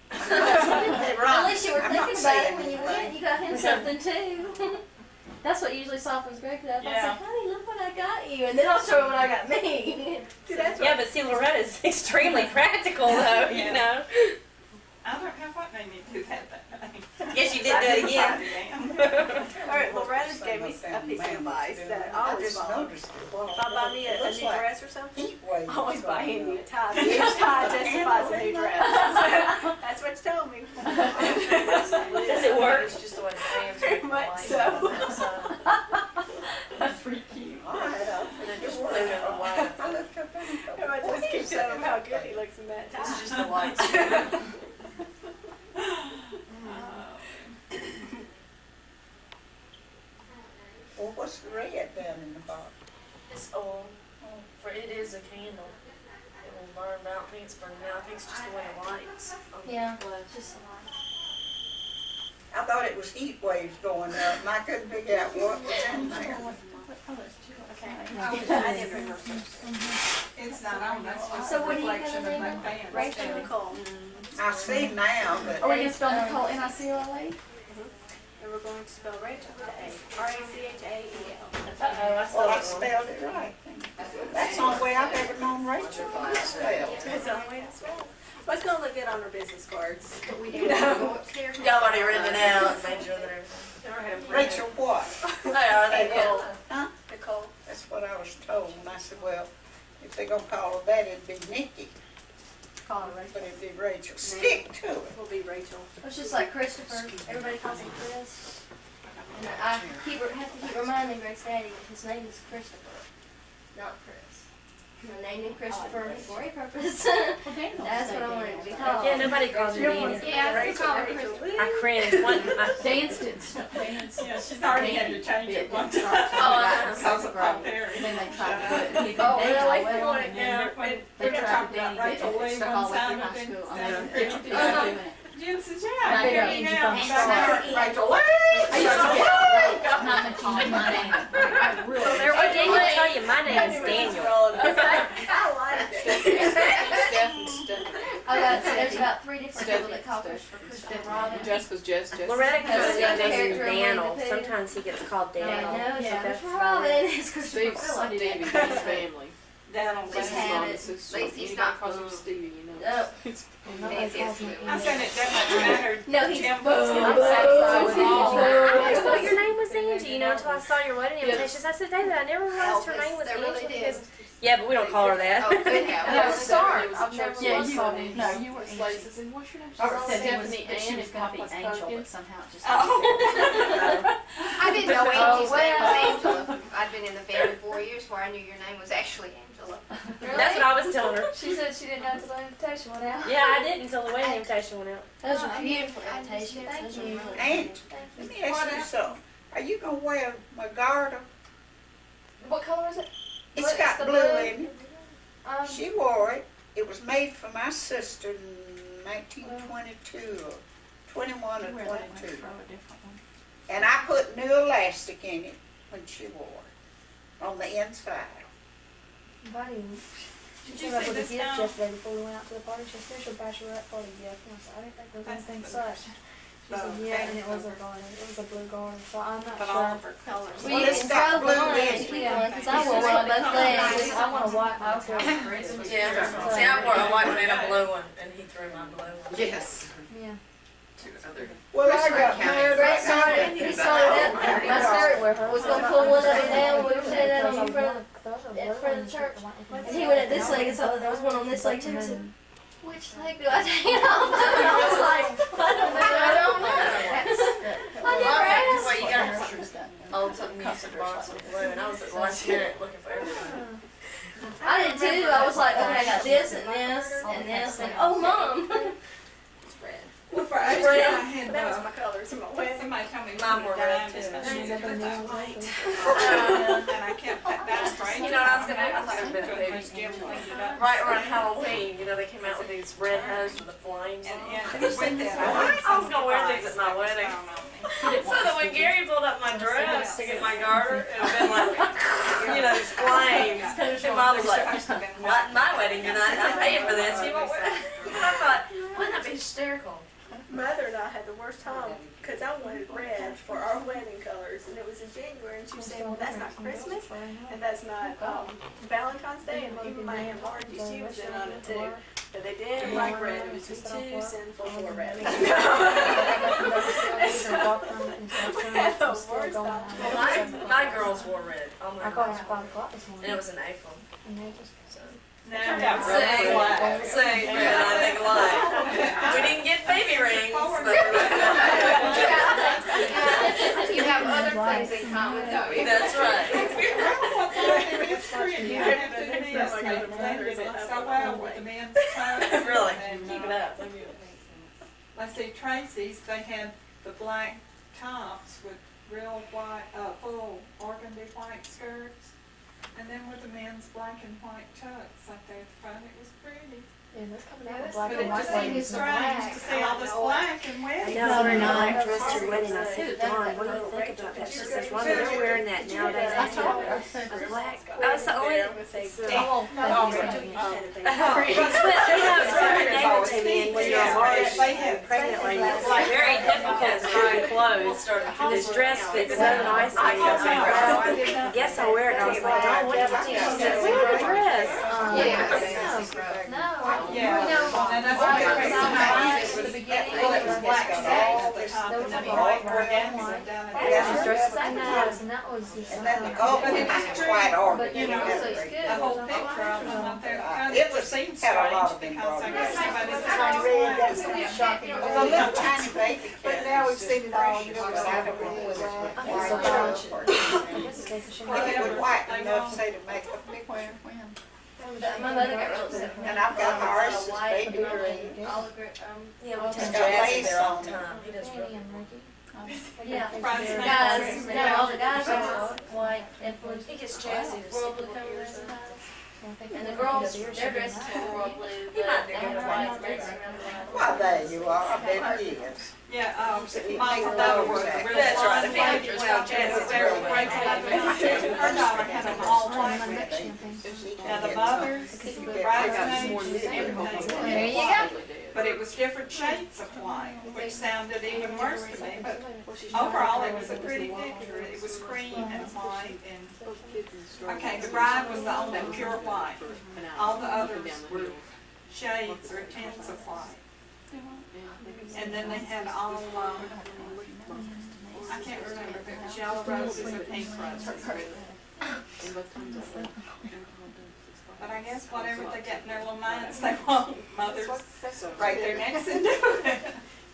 At least you were thinking about it when you went. You got him something too. That's what usually softens Greg up. I was like, honey, look what I got you. And then I'll show him what I got me. Yeah, but see, Loretta's extremely practical, though, you know. I don't know what made me do that day. Yes, you did do it again. All right, Loretta gave me a piece of advice that I always follow. If I buy me a new dress or something, I always buy Andy a tie. Each tie justifies a new dress. That's what you told me. Does it work? It's just the way the fans Very much so. That's pretty cute. And then just put it away. Everybody just keeps telling him how good he looks in that tie. It's just the lights. Well, what's the red down in the bottom? It's oil. For it is a candle. It will learn about. I think it's burning out. I think it's just the way the lights. Yeah, just a lot. I thought it was heat waves going up, and I couldn't figure out what was in there. It's not on, that's just So a what are you reflection gonna of name that it? fan. Rachel Nicole. I see now, but Are we gonna spell Nicole N-I-C-O-L-A? And we're going to spell Rachel with an A. R-A-C-H-A-E-L. well, I spelled it right. That's the only way I've ever known Rachel to be spelled. That's the only way to spell it. Well, it's gonna look good on our business cards. But we You don't know. go upstairs. Y'all already written it out, made sure that everything. Rachel what? They are, they Nicole. will. Huh? Nicole. That's what I was told, and I said, well, if they gonna call her that, it'd be Nikki, Call her Rachel. but it'd be Rachel. Stick to it. Will be Rachel. It's just like Christopher. Everybody calls him Chris. And I have to keep reminding Greg's daddy his name is Christopher, not Chris. I named him Christopher for a purpose. That's what I wanted to be called. Yeah, nobody calls her Danny. Yeah, I call her Christopher. I cringe. Dance didn't. Yeah, she's already had to change it one time. Because of Rachael Perry. And then they tried to do it. Oh, really? Well, and then they tried to Danny did it. Stuck all the way through high school. I mean, they tried doing it. Jim says, And yeah, I here figured you Angie go. from the start. Rachel, I used to get not mentioning my name. I really. I didn't tell you, my name is Daniel. I like it. There's about 3 different people that call Christopher Robin. Jessica's Jess. Loretta comes Yeah. in named Character Daniel. of Winnie the Pooh. Sometimes he gets called Daniel. No, So yeah, that's Christopher Robin. It's Christopher Steve's Robin. Stevie, his family. down on Please His have mom it. and sister. Please, he's Anybody not- calls him Stevie, you know. Oh. Nancy is I said it doesn't matter. No, he's Jim both. was- I'm satisfied with Angie. I just thought your name was Angie, you know, until I saw your wedding invitations. I said, David, I never realized her name was They really Angie. did. Because- Yeah, but we don't call her that. Oh, good have. Yeah, Start. It was I've a never church Yeah, once you called were. him. No, you were Miss Angie. Lacey said, what's your name? She Or said, said Stephanie that she was Ann. going to be Plus Angel, Perkins. but somehow it just. I didn't know Oh, Angie's name was well. Angela. I'd been in the family 4 years before I knew your name was actually Angela. That's what I was telling her. She said she didn't know until the invitation went out. Yeah, I didn't until the wedding invitation went out. Those are beautiful invitations. Those are really And let me ask you something. Are you gonna wear my garter? What color is it? It's What, got the blue blue? in it. She wore it. It was made for my sister in 1922 or 21 or 22. And I put new elastic in it when she wore it on the inside. Buddy. Did She you came up see with a this gift now? yesterday before we went out to the party. She said, special bachelorette party gift. And I said, I didn't think there was anything such. She said, yeah, and it was a garden. It was a blue garden. So I'm not But sure. all of her colors. Well, Well, you it's can got throw blue one in and it. keep one, because I wore one on both legs. I want a white one. Yeah. See, I wore a white one and a blue one, and he threw my blue one. Yes. Yeah. Two other. Well, I got married Greg that started, night. he started up, my skirt was gonna pull one of it down, we were standing out in front of the church. And he went at this leg and saw that there was one on this leg too, and said, which leg do I take off? And I was like, I don't know. I never asked. Well, you got old something you said bought some blue, and I was at the last minute looking for everything. I did too, I was like, okay, I got this and this and this, and oh mom. Well, for us, I had, That was my colors in my wedding. somebody told me Mine to were put red dime too. in my shoes, That's but that's white. and I kept that dime right. You know what I was gonna do? I thought it was better Because Jim cleaned it up. Right around Halloween, you know, they came out with these red hose with the flames. And, on and them. with that, I was gonna wear these at my wedding. So that when Gary pulled up my dress to get my garter, it would have been like, you know, these flames. And Mom was like, not my wedding tonight, I'm paying for this, you won't wear it. And I thought, wouldn't that be hysterical? Mother and I had the worst time because I wanted red for our wedding colors, and it was in January, and she was saying, well, that's not Christmas, and that's not Valentine's Day, and even my Aunt Margie, she was in on it too. But they didn't like red, it was just too sinful for red. We had the worst time. My girls wore red. Oh my I called God. it 5 o'clock this And morning. it was in April. So. Now, that Say, red flag. say, I think alike. We didn't get baby rings, but You have other things in common, don't you? that's right. It's pretty. You have to do this, like, blended it so well with the men's clothes. Really, And, keep it up. Let's see, Tracy's, they had the black tops with real white, full organdy white skirts. And then with the men's black and white chucks up there at the front, it was pretty. Yeah, that's coming Yeah, out that's black But and it white just seemed ladies. strange to see all this black and I weddings. know, we're not dressed to your wedding. I said to Dawn, what do you think about that? She says, Rhonda, they're wearing that nowadays. I said, a black. Oh, so only. Oh, But to me, when you're a large pregnant lady, it's like very difficult to find clothes. And this dress fits so nicely. I guess I'll wear it. And I was like, Dawn, what do you think? She said, wear the dress. No. Yeah. You know, And that's when what I they was said. in the beginning, Well, it was black satin at the there top was and a then white white organza down at the Yeah, bottom. dress was nice, and that was just. And then the open But it was is true. quite organ. But you know, The it's good. whole picture of them up there, kind It of was- seemed had a lot strange of because I guess somebody was I trying read to that's kind of shocking. It was a little tiny baby. But now we've seen it all, you know, If it would white enough, say, to make a picture. My mother got real upset. And I've got ours, this baby green. Yeah, we It's take got Jazzy lace there all on the it. time. He does really. Yeah, Bridesmaids. guys, no, all the guys are white and blue. He gets Jazzy to Royal sit blue with cover her. sometimes. And the girls, their dresses were royal blue, He might do but it. white lacing around the white. Well, there you are, I bet it is. Yeah, my daughter was a real That's right. blonde lady. Well, Jazzy's very Rachael Perry. Her daughter had them all white. Now the mothers, the bridesmaids, everything. There you go. But it was different shades of white, which sounded even worse to me. But overall, it was a pretty picture. It was cream and white and, okay, the bride was the only pure white. All the others were shades or tints of white. And then they had all, I can't remember if it was yellow roses or pink roses. But I guess whatever they get in their little minds, they want mothers right there next to do it.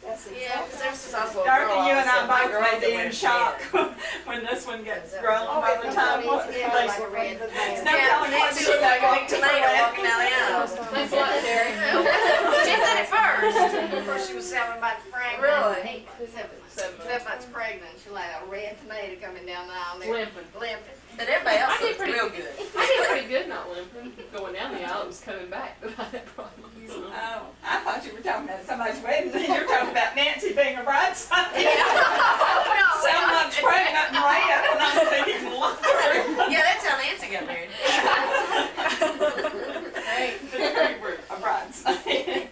Yeah, because there's this awful girl. Darby, you and I my both girl may be that in wears shock red. when this one gets grown by the time what they it's no Yeah, telling what Nancy she looked like a walked big tomato walking down the aisle. Thanks a lot, Terry. She said it first. Before she was 7 months pregnant. Really? 7 months pregnant. She like a red tomato coming down the aisle there. Limping. But everybody else I did looked pretty real good. good. I did pretty good not limping. Going down the aisle, it was coming back, but I had problems. Oh, I thought you were talking about somebody's wedding. You're talking about Nancy being a bridesmaid. Yeah. 7 months pregnant and red, and I'm thinking, Lord. Yeah, that's how Nancy got married. We were a bridesmaid.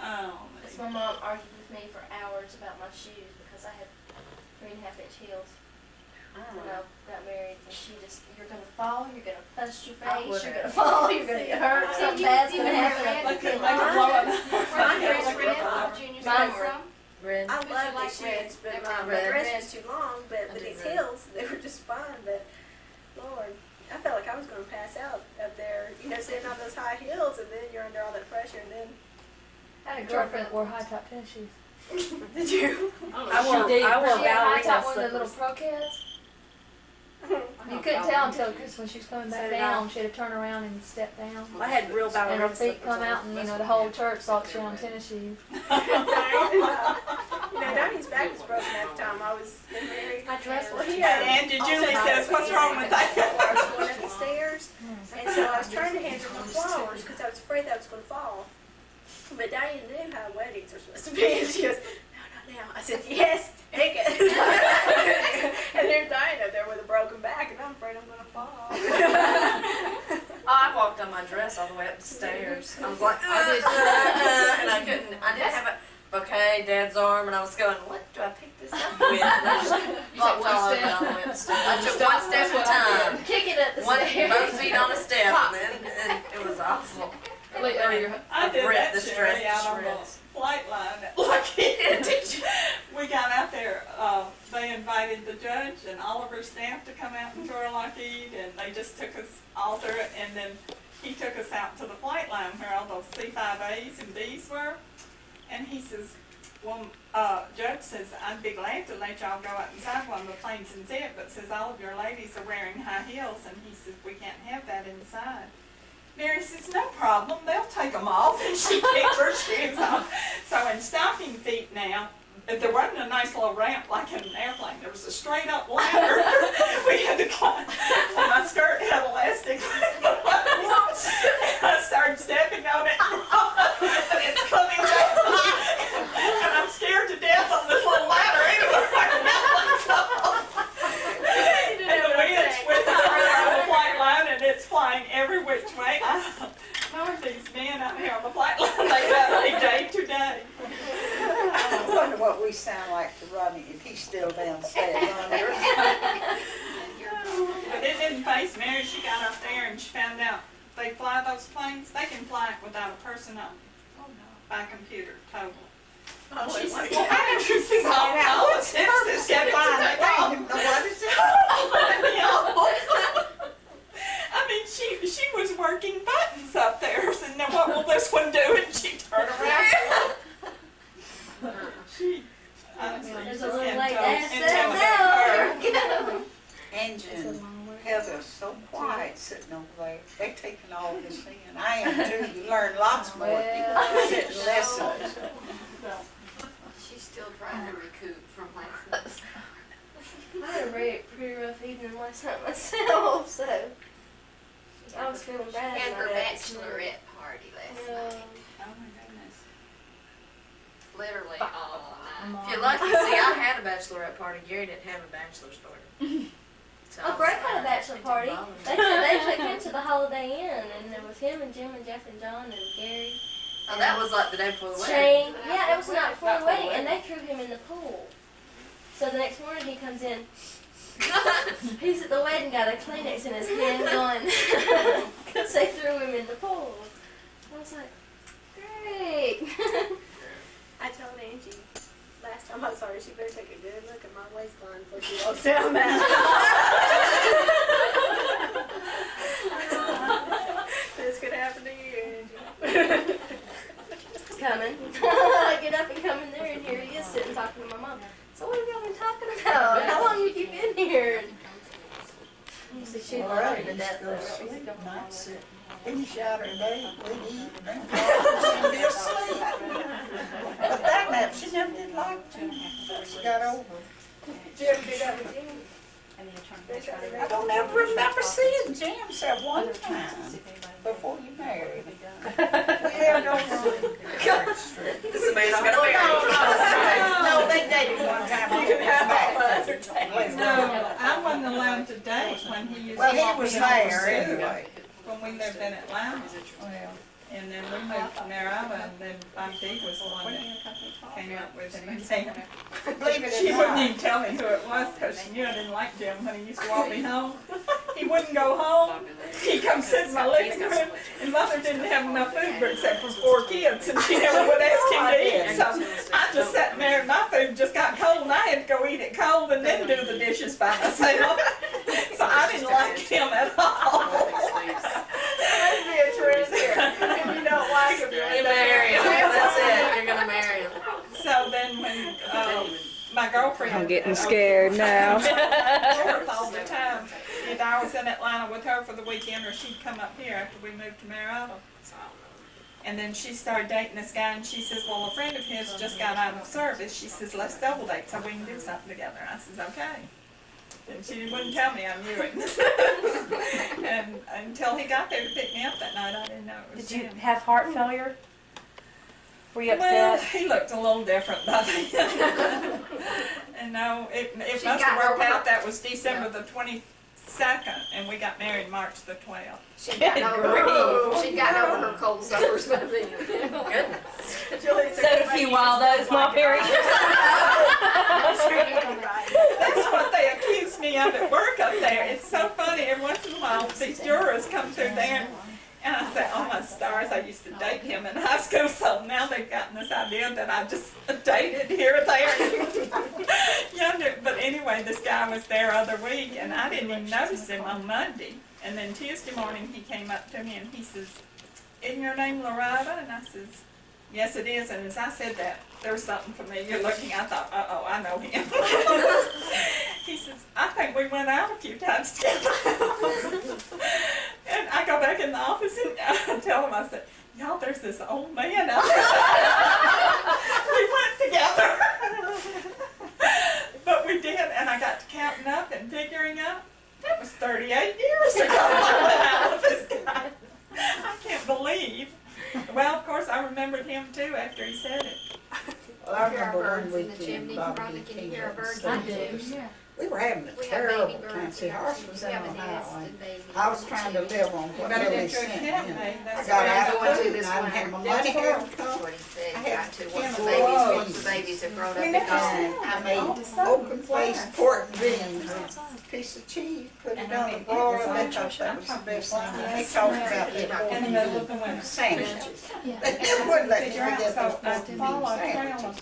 Oh, So my mom argued with me for hours about my shoes because I had 3.5-inch heels. When I got married, and she just, you're gonna fall, you're gonna bust your face, you're gonna fall, you're gonna get hurt, something bad's gonna happen. like a blow up. Mine were. Red. I love these shoes, but my dress was too long, but with these heels, they were just fine, but Lord, I felt like I was gonna pass out up there, you know, sitting on those high heels, and then you're under all that pressure, and then. I had a girlfriend that wore high-top tennis shoes. Did you? I wore She had ballerina high-top one of the little slippers. pro kids. You couldn't tell until, because when she was coming back down, she had to turn around and step down. I had real And ballerina her feet slippers come on. out, and you know, the whole church thought she was on tennis shoes. You know, Donnie's back was broken at the time I was married. My dress was And Julie says, what's wrong with that? I was going up the stairs, and so I was trying to hand her my flowers because I was afraid that I was going to fall. But Diane knew how weddings are supposed to be, and she goes, "No, not now." I said, "Yes, take it." And there's Diane up there with a broken back, and I'm afraid I'm going to fall. Oh, I walked on my dress all the way up the stairs. I was like, and I couldn't. I didn't have a bouquet, Dad's arm, and I was going, what do I pick this up with? And I just walked all over all the way up the stairs. I took one step at a time. Kicking at the Stairs. Both feet on a step, and it was awful. I did ripped that this Sherry dress out to on the shreds. flight line at Lucky. We got out there, they invited the judge and all of her staff to come out and tour Lockheed, and they just took us all through it, and then he took us out to the flight line where all those C5As and Ds were, and he says, well, Judge says, I'd be glad to let y'all go out inside one of the planes and see it, but says all of your ladies are wearing high heels, and he says, we can't have that inside. Mary says, no problem, they'll take them off, and she kicked her shoes off. So in stocking feet now, there wasn't a nice little ramp like in an airplane. There was a straight up ladder. We had to climb plane every which way. How are these men out here on the flight line? They got a day to day. I wonder what we sound like to Ronnie if he's still downstairs under. But it didn't face Mary. She got up there and she found out they fly those planes. They can fly it without a person on it. Oh no. By computer, total. Oh, She's like, like, well, she's all out. It's this get flying. I don't know what is it. I mean, she was working buttons up there. So now what will this one do? And she turned around. She honestly There's just a little can't like tell. that. Until Now, Engine Heather's so quiet sitting over there. They taking all this in. I am too. You learn lots more. Well, Sit and listen. She's still trying to recoup from last night. I had a pretty rough evening last night myself, so I was feeling bad. And her about that. bachelorette party last Yeah. night. Oh my goodness. Literally all night. If you're lucky, see, I had a bachelorette party. Gary didn't have a bachelor's party. So I Oh, was Brett had a like, bachelor party. They took him to the Holiday Inn, and there was him and Jim and Jeff and John and Gary. oh, that was like the day before the wedding. Shane. Yeah, it was the night before the wedding, and they threw him in the pool. So the next morning he comes in. He's at the wedding, got a Kleenex in his hand going, because they threw him in the pool. I was like, great. I told Angie last time I saw her, she better take a good look at my waistline before she walks down that. This could happen to you, Angie. It's coming. I get up and come in there, and here he is sitting talking to my mom. So what have y'all been talking about? How long have you been here? So she loved her to death, though. She's a couple Nice. Finish out her day, we'd eat, drink coffee, and be asleep. But that nap, she never did like to. She got over. Did you ever do that with Jim? I don't ever remember seeing Jim except one time before you married. We lived over on Church Street. This is amazing. Gonna marry. No, they dated one time. No, I wasn't allowed to date when he used Well, to he walk was me home from there school. anyway. When we lived in Atlanta. And then we moved to Marietta, and then Dee was the one that came up with him. And she wouldn't even tell me who it was because she knew I didn't like Jim when he used to walk me home. He wouldn't go home. He'd come sit in my living room, and Mother didn't have enough food except for 4 kids, and she never would ask him to eat. So I just sat there, and my food just got cold, and I had to go eat it cold and then do the dishes by myself. So I didn't like him at all. That'd be a trend here. If you don't like him, You marry him. That's it. You're gonna marry him. So then when my girlfriend... I'm getting scared now. all the time. Either I was in Atlanta with her for the weekend or she'd come up here after we moved to Marietta. And then she started dating this guy and she says, well, a friend of his just got out of service. She says, let's double date so we can do something together. And I says, okay. And she wouldn't tell me I knew it. And until he got there to pick me up that night, I didn't know it was Did you him. have heart failure? Were you Well, upset? he looked a little different by then. And no, it must She have got worked over out. That was December the 22nd, and we got married March the 12th. She'd gotten over her cold summers by then. So a few waldos, Mom Perry. That's what they accused me of at work up there. It's so funny. Every once in a while, these jurors come through there, and I say, oh my stars, I used to date him in high school, so now they've gotten this idea that I just dated here or there. Younger. But anyway, this guy was there other week, and I didn't even notice him on Monday. And then Tuesday morning, he came up to me, and he says, isn't your name Loretta? And I says, yes, it is. And as I said that, there was something familiar looking. I thought, uh-oh, I know him. He says, I think we went out a few times together. And I go back in the office and I tell him, I said, y'all, there's this old man out there. We went together. But we did, and I got to counting up and figuring up. That was 38 years ago I went out with this guy. I can't believe. Well, of course, I remembered him too after he said it. Well, I remember one Birds in the weekend, chimney. Bobby Rhonda, can you came hear a up bird? and I stayed do, with us. yeah. We were having a terrible time. See, ours was in Ohio. I was trying to live on what they sent me. I got out of it and I didn't have my money here to come. I had to Once the babies have grown up and gone. I made open-faced pork rinds, a piece of cheese, put it on the broiler. They thought that was the best thing. They talked about their sandwiches. They wouldn't let me forget those pork and bean sandwiches.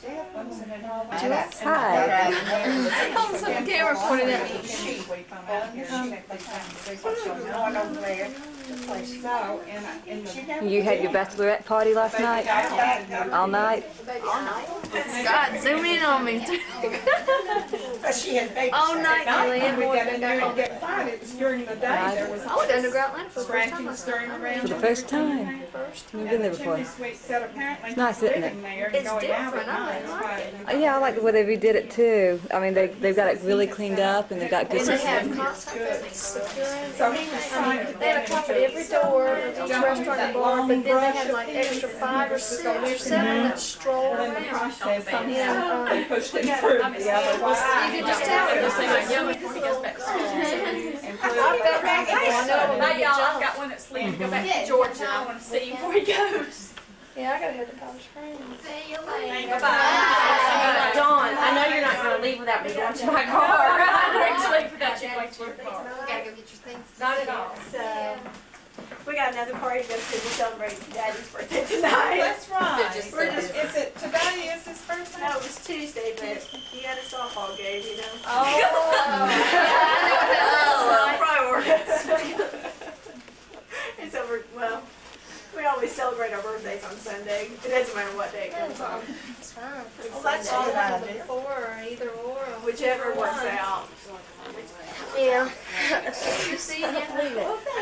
Oh, so the camera pointed at me. You had your bachelorette party last night? All night? God, zoom in on me. She had baked All night, Julian. We got in there and get fired. It was during the day. There was I went down to Groundland for the first time. scratching, stirring around. For the first time? You've been there before. It's nice, isn't it? It's different. I like it. Yeah, I like the way they redid it too. I mean, they've got it really cleaned up and they've got good And they systems. have contact security. So he was trying to They had a cop at every door of each restaurant and bar, but then they had like extra 5 or 6 or 7 that stroll in the around. process. Yeah, They pushed it through the other way. you could just tell it was like young because he goes back to school. Hey y'all, I've got one that's leaving to go back to Georgia. I want to see him before he goes. Yeah, I gotta head to Palm Springs. See you later. Bye. Dawn, I know you're not going to leave without me going to my car. I'm going to leave without you going to your car. We gotta go get your things. Not at all. So, we got another party to go to. We celebrate Daddy's birthday tonight. That's right. Just We're just, is it today? Is his birthday? No, it was Tuesday, but he had a softball game, you know. Priorities. It's over, well, we always celebrate our birthdays on Sunday. It doesn't matter what day it comes on. It's fine. Well, that's all Sunday, right. before or either or. Whichever works out. Yeah. See you. I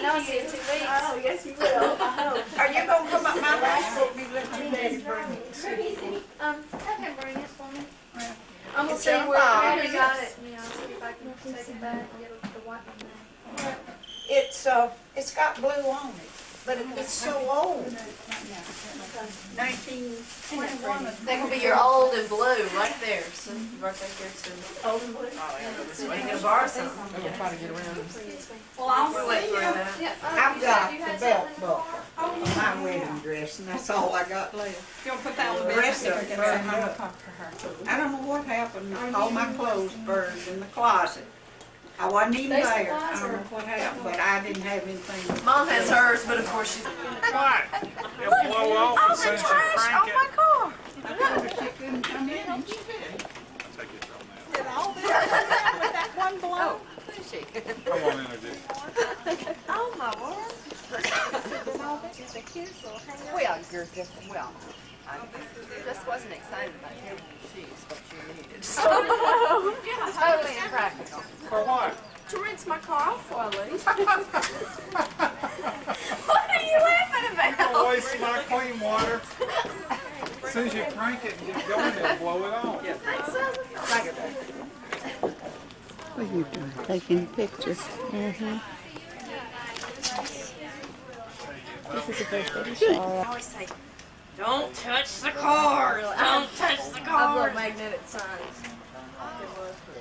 know I'll see you in 2 weeks. Oh, yes, you will. I hope. Are you gonna come up my house or be let your daddy bring it? Have him bring it for me. I'm gonna It's see in a where box. I got it. Yeah, I'll see if I can take it back and get the white one back. It's got blue on it, but it's so old. 1921. That could be your old and blue right there. So right back there. So Old and blue. we can borrow something. I'm trying to get around. Well, I'll We'll wait see for you. that. Yeah. I've got the belt buckle on my wedding dress, and that's all I got left. You want to put that on the The rest bed? of it burned up. I don't know what happened. All my clothes burned in the closet. I wasn't even there. I don't know what happened, but I didn't have anything. Mom has hers, but of course she's. Why? It'll blow off as soon as you crank it. car. I told her she couldn't come in, and she did. Did all this with that one blow? Come on in there, Dick. Oh my word. Well, you're just, well, I just wasn't excited about giving you shoes, what you needed. Totally impractical. For what? To rinse my car off while I leave. What are you laughing about? Don't waste my clean water. As soon as you crank it and get going, it'll blow it off. What are you doing? Taking pictures? This is a birthday. I always say, don't touch the car. Don't touch the I've car. got magnetic signs.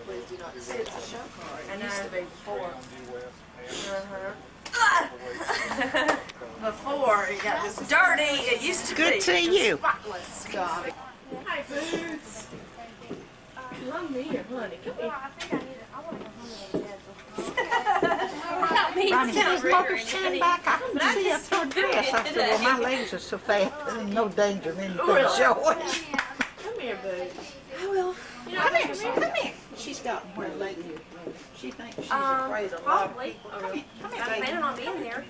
Please do not see. It's a show card. It used to be before. Before it got this dirty, it used to be. Good to see you. Spotless. God. Hi, Boots. Love me or honey. Come here. Ronnie says, Mother, stand back. I can see up your dress. I said, well, my legs are so fat, there's no danger of anything showing. Come here, Boots. Come here. She's got where leg is. She thinks she's afraid of a lot of Probably. people. Come here, I'm planning on being there.